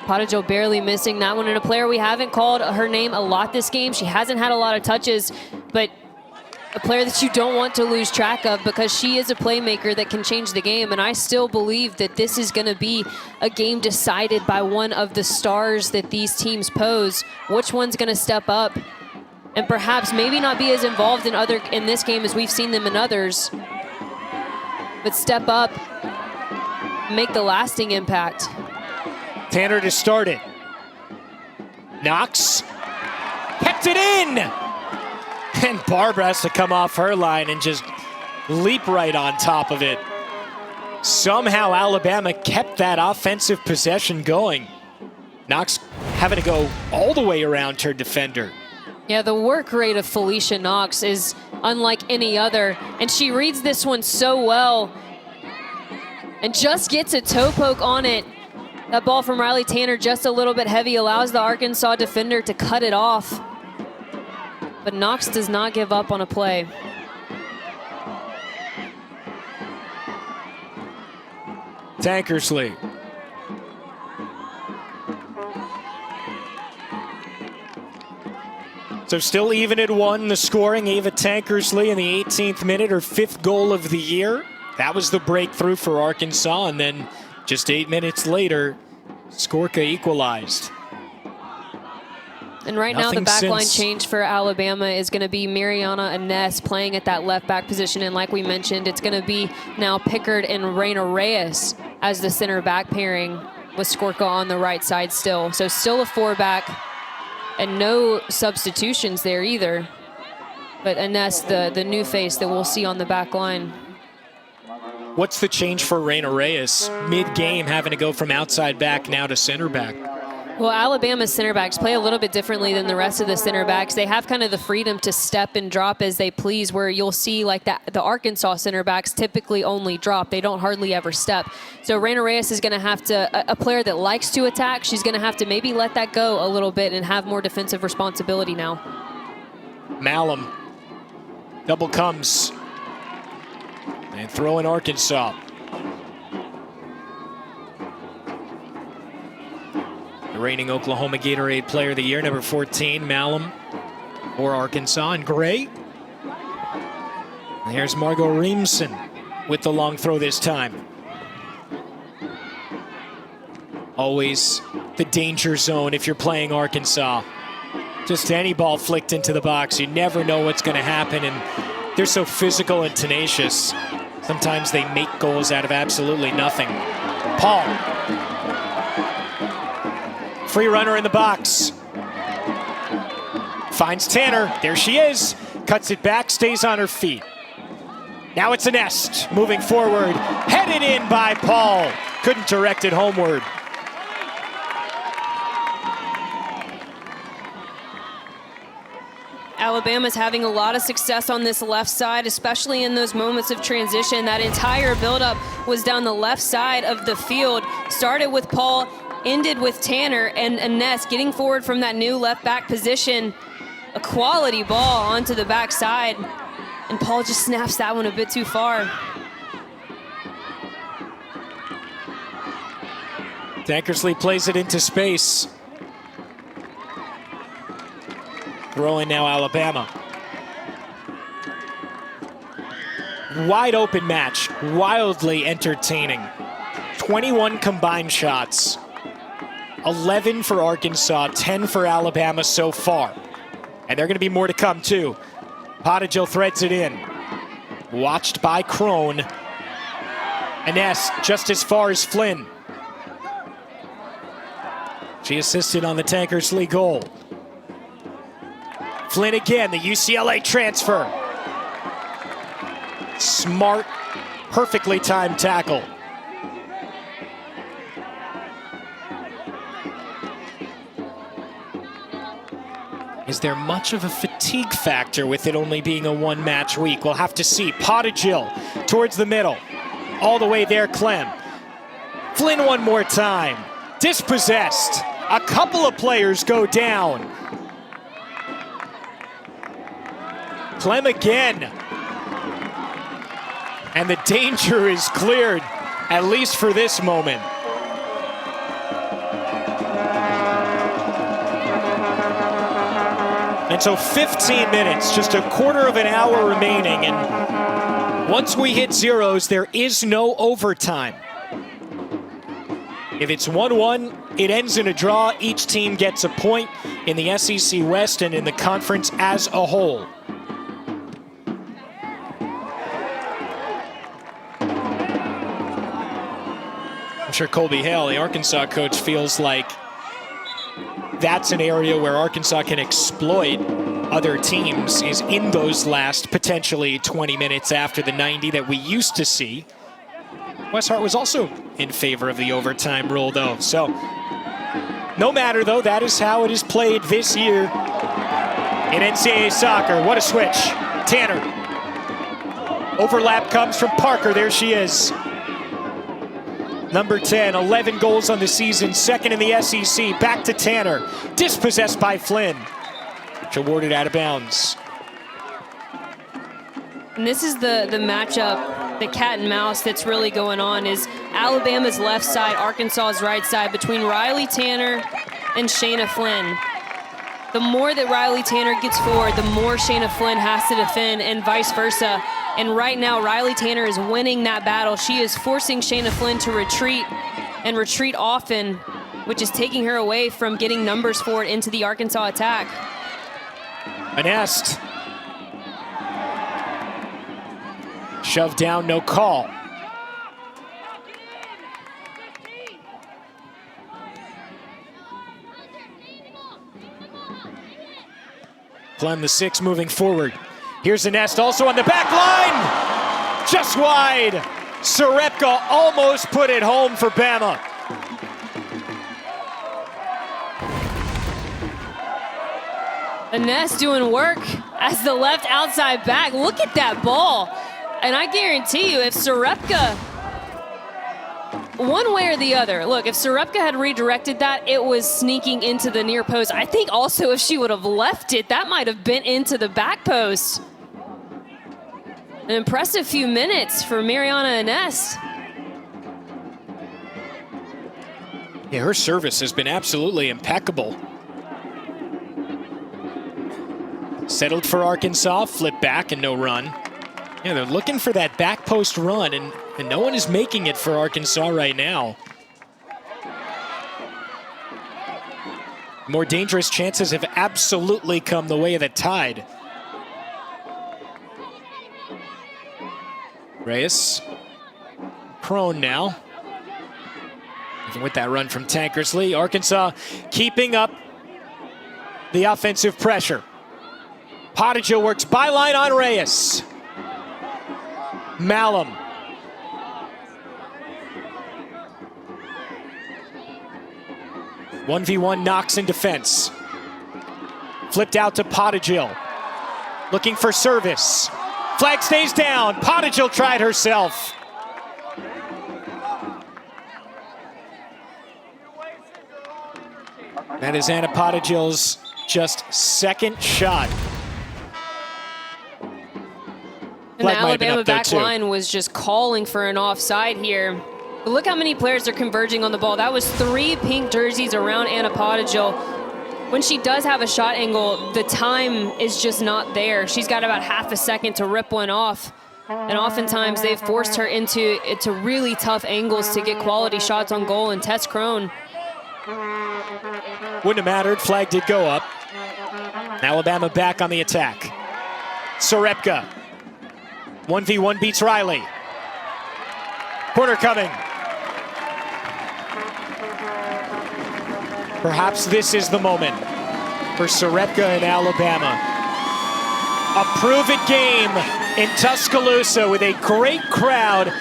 Pottigil barely missing that one, and a player we haven't called her name a lot this game. She hasn't had a lot of touches, but a player that you don't want to lose track of because she is a playmaker that can change the game, and I still believe that this is going to be a game decided by one of the stars that these teams pose. Which one's going to step up and perhaps maybe not be as involved in this game as we've seen them in others, but step up, make the lasting impact. Tanner to start it. Knox. Kept it in! And Barbara has to come off her line and just leap right on top of it. Somehow Alabama kept that offensive possession going. Knox having to go all the way around her defender. Yeah, the work rate of Felicia Knox is unlike any other, and she reads this one so well and just gets a toe poke on it That ball from Riley Tanner just a little bit heavy, allows the Arkansas defender to cut it off. But Knox does not give up on a play. Tankersley. So still even at 1, the scoring. Ava Tankersley in the 18th minute, her 5th goal of the year. That was the breakthrough for Arkansas, and then just 8 minutes later, Skorka equalized. And right now the back line change for Alabama is going to be Mariana Ines playing at that left back position. And like we mentioned, it's going to be now Pickard and Raina Reyes as the center back pairing with Skorka on the right side still. So still a 4-back and no substitutions there either. But Ines, the new face that we'll see on the back line. What's the change for Raina Reyes? Mid-game having to go from outside back now to center back. Well, Alabama's center backs play a little bit differently than the rest of the center backs. They have kind of the freedom to step and drop as they please, where you'll see like the Arkansas center backs typically only drop. They don't hardly ever step. So Raina Reyes is going to have to, a player that likes to attack, she's going to have to maybe let that go a little bit and have more defensive responsibility now. Malum. Double comes. And throw in Arkansas. The reigning Oklahoma Gatorade Player of the Year, number 14, Malum for Arkansas. And Gray. And here's Margot Reemson with the long throw this time. Always the danger zone if you're playing Arkansas. Just any ball flicked into the box, you never know what's going to happen, and they're so physical and tenacious. Sometimes they make goals out of absolutely nothing. Paul. Free runner in the box. Finds Tanner. There she is. Cuts it back, stays on her feet. Now it's a nest. Moving forward. Headed in by Paul. Couldn't direct it homeward. Alabama's having a lot of success on this left side, especially in those moments of transition. That entire buildup was down the left side of the field. Started with Paul, ended with Tanner, and Ines getting forward from that new left back position. A quality ball onto the back side, and Paul just snaps that one a bit too far. Tankersley plays it into space. Throwing now Alabama. Wide open match, wildly entertaining. 21 combined shots. 11 for Arkansas, 10 for Alabama so far. And there are going to be more to come too. Pottigill threads it in. Watched by Crone. Ines just as far as Flynn. She assisted on the Tankersley goal. Flynn again, the UCLA transfer. Smart, perfectly timed tackle. Is there much of a fatigue factor with it only being a one-match week? We'll have to see. Pottigill towards the middle. All the way there, Clem. Flynn one more time. Dispossessed. A couple of players go down. Clem again. And the danger is cleared, at least for this moment. And so 15 minutes, just a quarter of an hour remaining. And once we hit zeros, there is no overtime. If it's 1-1, it ends in a draw. Each team gets a point in the SEC West and in the conference as a whole. I'm sure Colby Hale, the Arkansas coach, feels like that's an area where Arkansas can exploit other teams, is in those last potentially 20 minutes after the 90 that we used to see. Wes Hart was also in favor of the overtime rule, though. So, no matter, though, that is how it is played this year in NCAA soccer. What a switch. Tanner. Overlap comes from Parker. There she is. Number 10, 11 goals on the season, second in the SEC. Back to Tanner, dispossessed by Flynn. Which awarded out of bounds. And this is the matchup, the cat and mouse that's really going on, is Alabama's left side, Arkansas's right side, between Riley Tanner and Shayna Flynn. The more that Riley Tanner gets forward, the more Shayna Flynn has to defend, and vice versa. And right now, Riley Tanner is winning that battle. She is forcing Shayna Flynn to retreat, and retreat often, which is taking her away from getting numbers forward into the Arkansas attack. Anest. Shoved down, no call. Flynn, the 6, moving forward. Here's Anest also on the back line. Just wide. Sarepka almost put it home for Bama. Anest doing work as the left outside back. Look at that ball. And I guarantee you, if Sarepka, one way or the other, look, if Sarepka had redirected that, it was sneaking into the near post. I think also if she would have left it, that might have been into the back post. An impressive few minutes for Mariana Anest. Yeah, her service has been absolutely impeccable. Settled for Arkansas, flip back and no run. Yeah, they're looking for that back post run, and no one is making it for Arkansas right now. More dangerous chances have absolutely come the way of the Tide. Reyes, prone now. Even with that run from Tankersley, Arkansas keeping up the offensive pressure. Pottinger works byline on Reyes. Malum. One v one Knox in defense. Flipped out to Pottinger. Looking for service. Flag stays down. Pottinger tried herself. That is Anna Pottinger's just second shot. And the Alabama back line was just calling for an offside here. But look how many players are converging on the ball. That was 3 pink jerseys around Anna Pottinger. When she does have a shot angle, the time is just not there. She's got about half a second to rip one off. And oftentimes they've forced her into really tough angles to get quality shots on goal. And Tess Crone. Wouldn't have mattered. Flag did go up. Alabama back on the attack. Sarepka. 1v1 beats Riley. Corner coming. Perhaps this is the moment for Sarepka and Alabama. A prove-it game in Tuscaloosa with a great crowd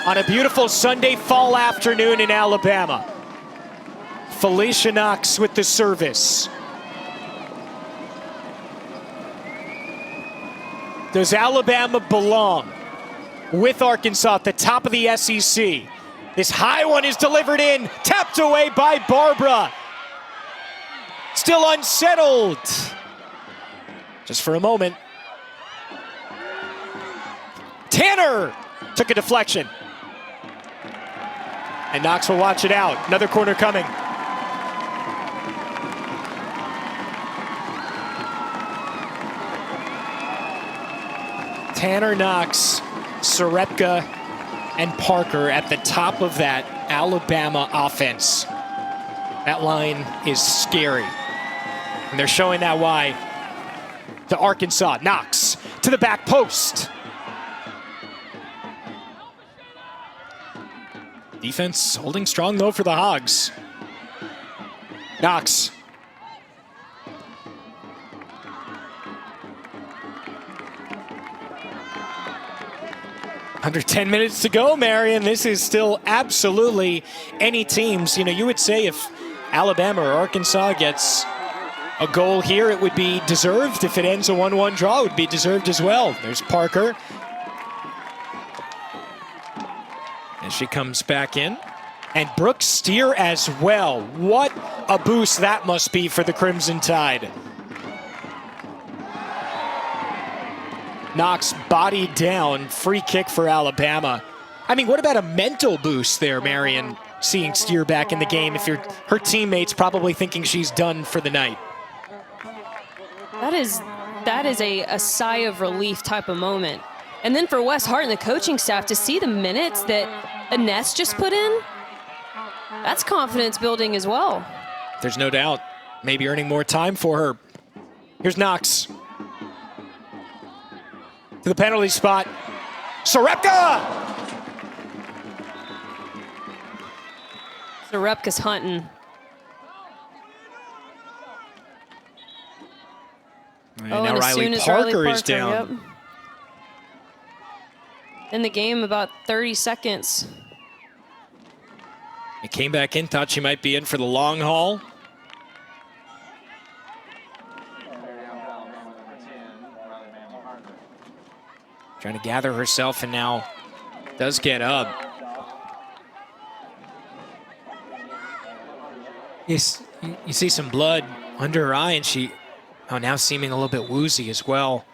on a beautiful Sunday fall afternoon in Alabama. Felicia Knox with the service. Does Alabama belong with Arkansas at the top of the SEC? This high one is delivered in, tapped away by Barbara. Still unsettled. Just for a moment. Tanner took a deflection. And Knox will watch it out. Another corner coming. Tanner, Knox, Sarepka, and Parker at the top of that Alabama offense. That line is scary. And they're showing that why to Arkansas. Knox to the back post. Defense holding strong though for the Hogs. Knox. Under 10 minutes to go, Marion. This is still absolutely any teams. You know, you would say if Alabama or Arkansas gets a goal here, it would be deserved. If it ends a 1-1 draw, it would be deserved as well. There's Parker. as she comes back in. And Brooke Steer as well. What a boost that must be for the Crimson Tide. Knox bodied down, free kick for Alabama. I mean, what about a mental boost there, Marion, seeing Steer back in the game if her teammates probably thinking she's done for the night? That is a sigh of relief type of moment. And then for Wes Hart and the coaching staff to see the minutes that Ines just put in, that's confidence building as well. There's no doubt. Maybe earning more time for her. Here's Knox. To the penalty spot. Sarepka! Sarepka's hunting. And now Riley Parker is down. Yep. In the game, about 30 seconds. He came back in, thought she might be in for the long haul. Trying to gather herself and now does get up. You see some blood under her eye, and she now seeming a little bit woozy as well.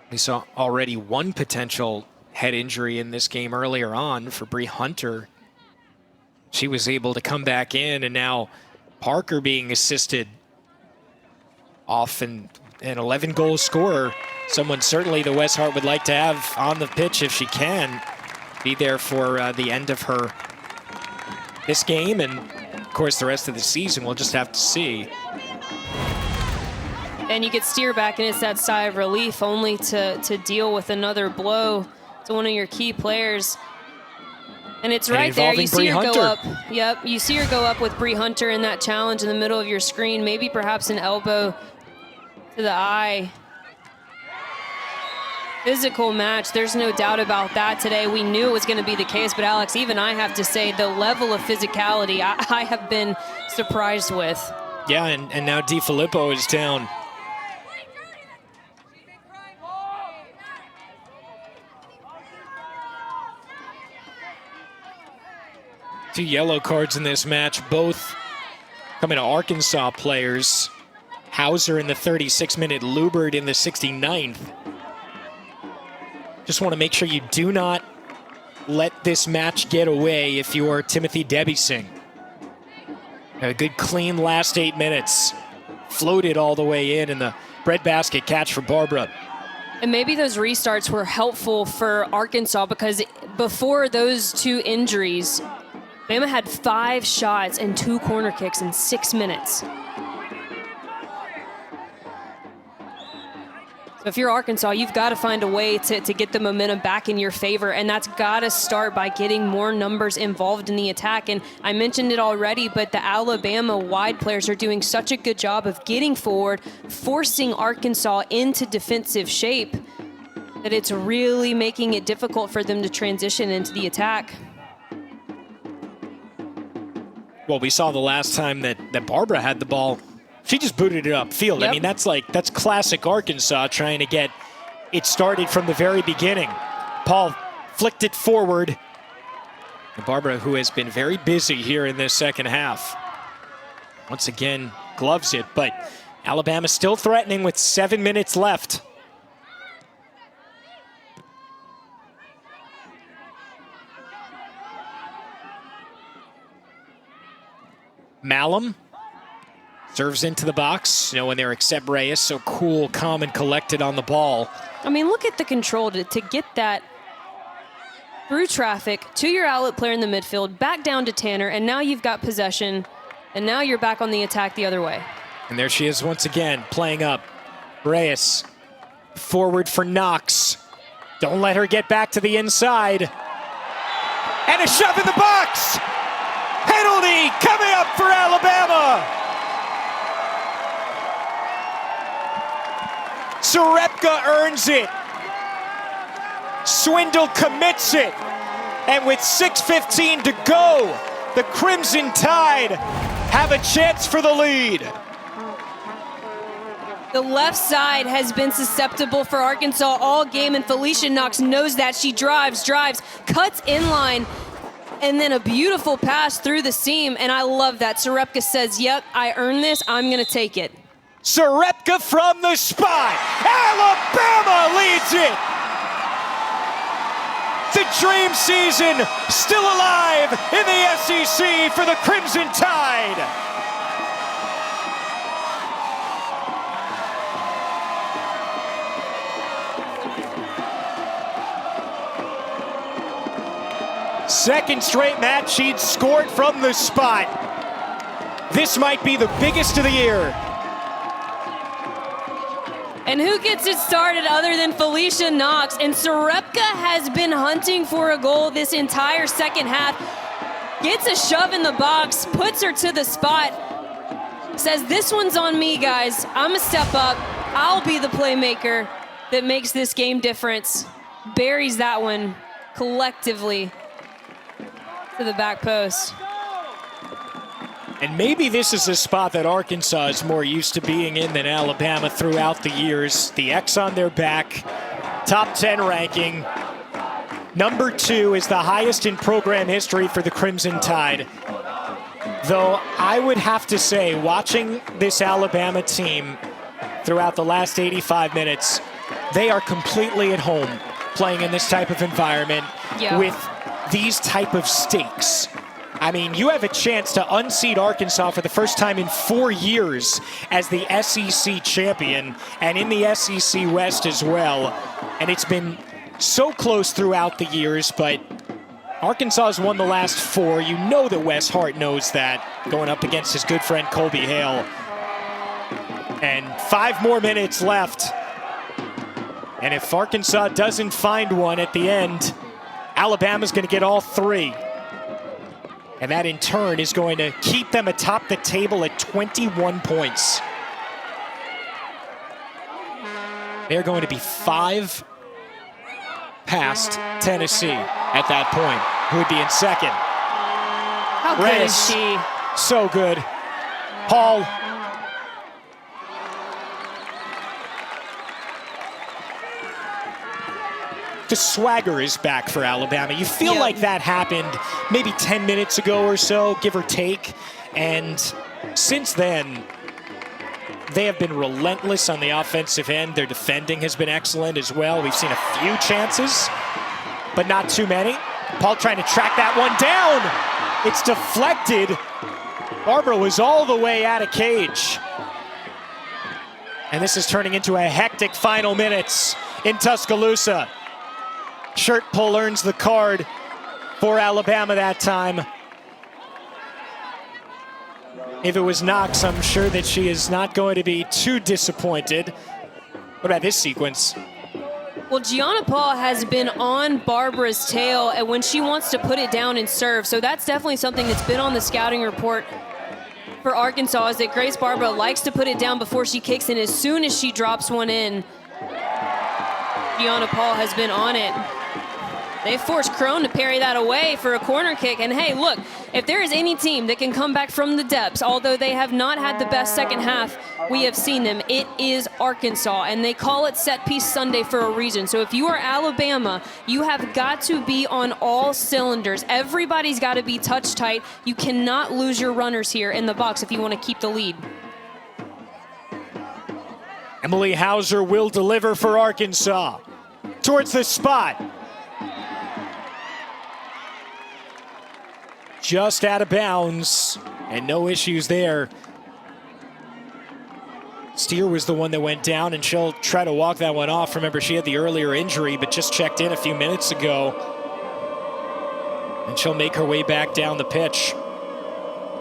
We saw already one potential head injury in this game earlier on for Bree Hunter. She was able to come back in, and now Parker being assisted off an 11-goal scorer. Someone certainly the Wes Hart would like to have on the pitch if she can be there for the end of this game, and of course the rest of the season. We'll just have to see. And you get Steer back, and it's that sigh of relief, only to deal with another blow to one of your key players. And it's right there. You see her go up. Yep, you see her go up with Bree Hunter in that challenge in the middle of your screen. Maybe perhaps an elbow to the eye. Physical match. There's no doubt about that today. We knew it was going to be the case, but Alex, even I have to say the level of physicality I have been surprised with. Yeah, and now DiFilippo is down. 2 yellow cards in this match, both coming to Arkansas players. Hauser in the 36th minute, Lubert in the 69th. Just want to make sure you do not let this match get away if you are Timothy Debising. A good clean last 8 minutes. Floated all the way in the breadbasket catch for Barbara. And maybe those restarts were helpful for Arkansas, because before those 2 injuries, Bama had 5 shots and 2 corner kicks in 6 minutes. So if you're Arkansas, you've got to find a way to get the momentum back in your favor, and that's got to start by getting more numbers involved in the attack. And I mentioned it already, but the Alabama wide players are doing such a good job of getting forward, forcing Arkansas into defensive shape, that it's really making it difficult for them to transition into the attack. Well, we saw the last time that Barbara had the ball, she just booted it upfield. Yep. I mean, that's classic Arkansas trying to get it started from the very beginning. Paul flicked it forward. And Barbara, who has been very busy here in this second half, once again gloves it, but Alabama still threatening with 7 minutes left. Malum serves into the box. You know, when they're except Reyes, so cool, calm, and collected on the ball. I mean, look at the control to get that through traffic to your outlet player in the midfield, back down to Tanner, and now you've got possession, and now you're back on the attack the other way. And there she is once again, playing up. Reyes, forward for Knox. Don't let her get back to the inside. And a shove in the box! Penalty coming up for Alabama! Sarepka earns it. Swindle commits it. And with 6:15 to go, the Crimson Tide have a chance for the lead. The left side has been susceptible for Arkansas all game, and Felicia Knox knows that. She drives, cuts inline, and then a beautiful pass through the seam, and I love that. Sarepka says, yep, I earned this, I'm gonna take it. Sarepka from the spot. Alabama leads it. The dream season still alive in the SEC for the Crimson Tide. Second straight match she'd scored from the spot. This might be the biggest of the year. And who gets it started other than Felicia Knox? And Sarepka has been hunting for a goal this entire second half. Gets a shove in the box, puts her to the spot. Says, this one's on me, guys. I'm gonna step up. I'll be the playmaker that makes this game difference. Buries that one collectively to the back post. And maybe this is a spot that Arkansas is more used to being in than Alabama throughout the years. The X on their back, top 10 ranking. Number 2 is the highest in program history for the Crimson Tide. Though I would have to say, watching this Alabama team throughout the last 85 minutes, they are completely at home playing in this type of environment with these type of stakes. I mean, you have a chance to unseat Arkansas for the first time in 4 years as the SEC champion and in the SEC West as well. And it's been so close throughout the years, but Arkansas has won the last 4. You know that Wes Hart knows that, going up against his good friend Colby Hale. And 5 more minutes left. And if Arkansas doesn't find one at the end, Alabama's going to get all 3. And that in turn is going to keep them atop the table at 21 points. They're going to be 5 past Tennessee at that point, who would be in second. How good is she? So good. Paul. The swagger is back for Alabama. You feel like that happened maybe 10 minutes ago or so, give or take. And since then, they have been relentless on the offensive end. Their defending has been excellent as well. We've seen a few chances, but not too many. Paul trying to track that one down. It's deflected. Barbara was all the way out of cage. And this is turning into a hectic final minutes in Tuscaloosa. Shirt pull earns the card for Alabama that time. If it was Knox, I'm sure that she is not going to be too disappointed. What about this sequence? Well, Gianna Paul has been on Barbara's tail and when she wants to put it down and serve. So that's definitely something that's been on the scouting report for Arkansas, is that Grace Barbara likes to put it down before she kicks, and as soon as she drops one in, Gianna Paul has been on it. They forced Crone to parry that away for a corner kick. And hey, look, if there is any team that can come back from the depths, although they have not had the best second half we have seen them, it is Arkansas. And they call it Set Piece Sunday for a reason. So if you are Alabama, you have got to be on all cylinders. Everybody's got to be touch tight. You cannot lose your runners here in the box if you want to keep the lead. Emily Hauser will deliver for Arkansas towards the spot. Just out of bounds, and no issues there. Steer was the one that went down, and she'll try to walk that one off. Remember, she had the earlier injury, but just checked in a few minutes ago. And she'll make her way back down the pitch.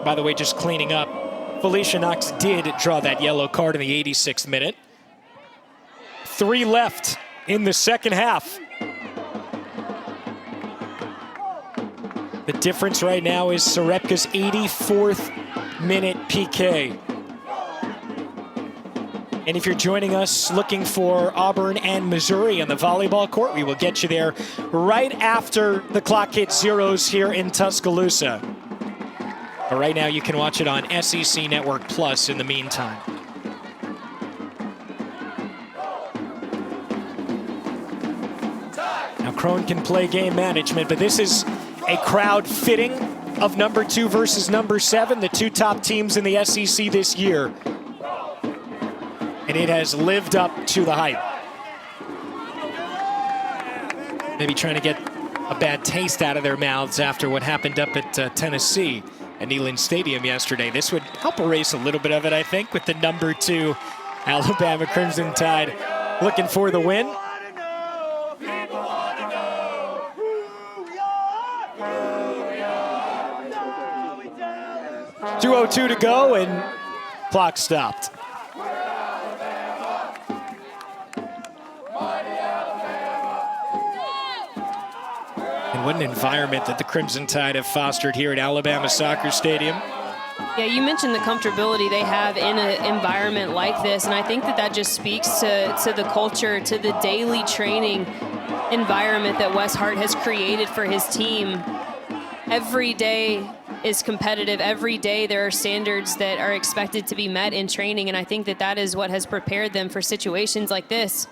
By the way, just cleaning up, Felicia Knox did draw that yellow card in the 86th minute. 3 left in the second half. The difference right now is Sarepka's 84th minute PK. And if you're joining us looking for Auburn and Missouri on the volleyball court, we will get you there right after the clock hits zeros here in Tuscaloosa. But right now you can watch it on SEC Network Plus in the meantime. Crone can play game management, but this is a crowd fitting of number 2 versus number 7, the 2 top teams in the SEC this year. And it has lived up to the hype. Maybe trying to get a bad taste out of their mouths after what happened up at Tennessee at Neyland Stadium yesterday. This would help erase a little bit of it, I think, with the number 2 Alabama Crimson Tide looking for the win. .202 to go and clock stopped. And what an environment that the Crimson Tide have fostered here at Alabama Soccer Stadium. Yeah, you mentioned the comfortability they have in an environment like this, and I think that just speaks to the culture, to the daily training environment that Wes Hart has created for his team. Every day is competitive. Every day there are standards that are expected to be met in training, and I think that is what has prepared them for situations like this.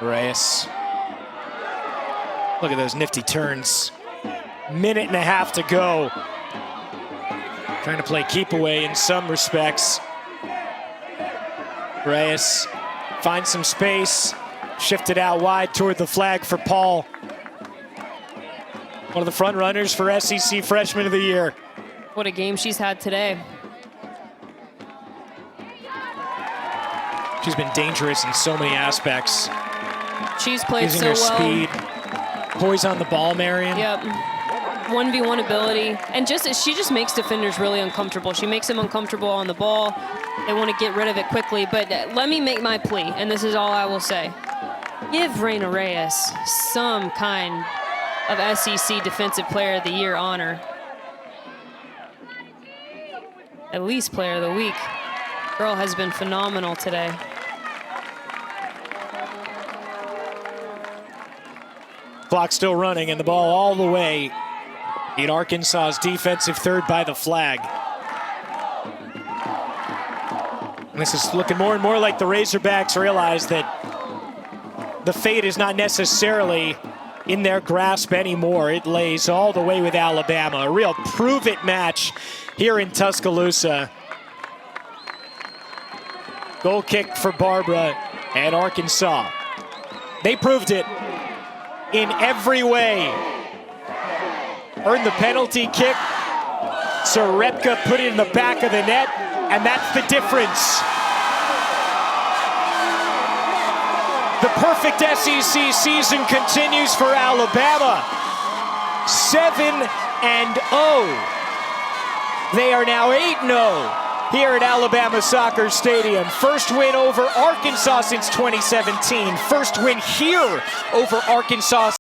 Reyes. Look at those nifty turns. Minute and a half to go. Trying to play keep away in some respects. Reyes finds some space. Shifted out wide toward the flag for Paul. One of the front runners for SEC Freshman of the Year. What a game she's had today. She's been dangerous in so many aspects. She's played using so her well. Speed. Poise on the ball, Marion. Yep. 1v1 ability. And she just makes defenders really uncomfortable. She makes them uncomfortable on the ball. They want to get rid of it quickly. But let me make my plea, and this is all I will say. Give Reina Reyes some kind of SEC Defensive Player of the Year honor. At least Player of the Week. Girl has been phenomenal today. Clock still running, and the ball all the way in Arkansas's defensive third by the flag. And this is looking more and more like the Razorbacks realize that the fate is not necessarily in their grasp anymore. It lays all the way with Alabama. A real prove-it match here in Tuscaloosa. Goal kick for Barbara and Arkansas. They proved it in every way. Earned the penalty kick. Sarepka put it in the back of the net, and that's the difference. The perfect SEC season continues for Alabama. 7-0. They are now 8-0 here at Alabama Soccer Stadium. First win over Arkansas since 2017. First win here over Arkansas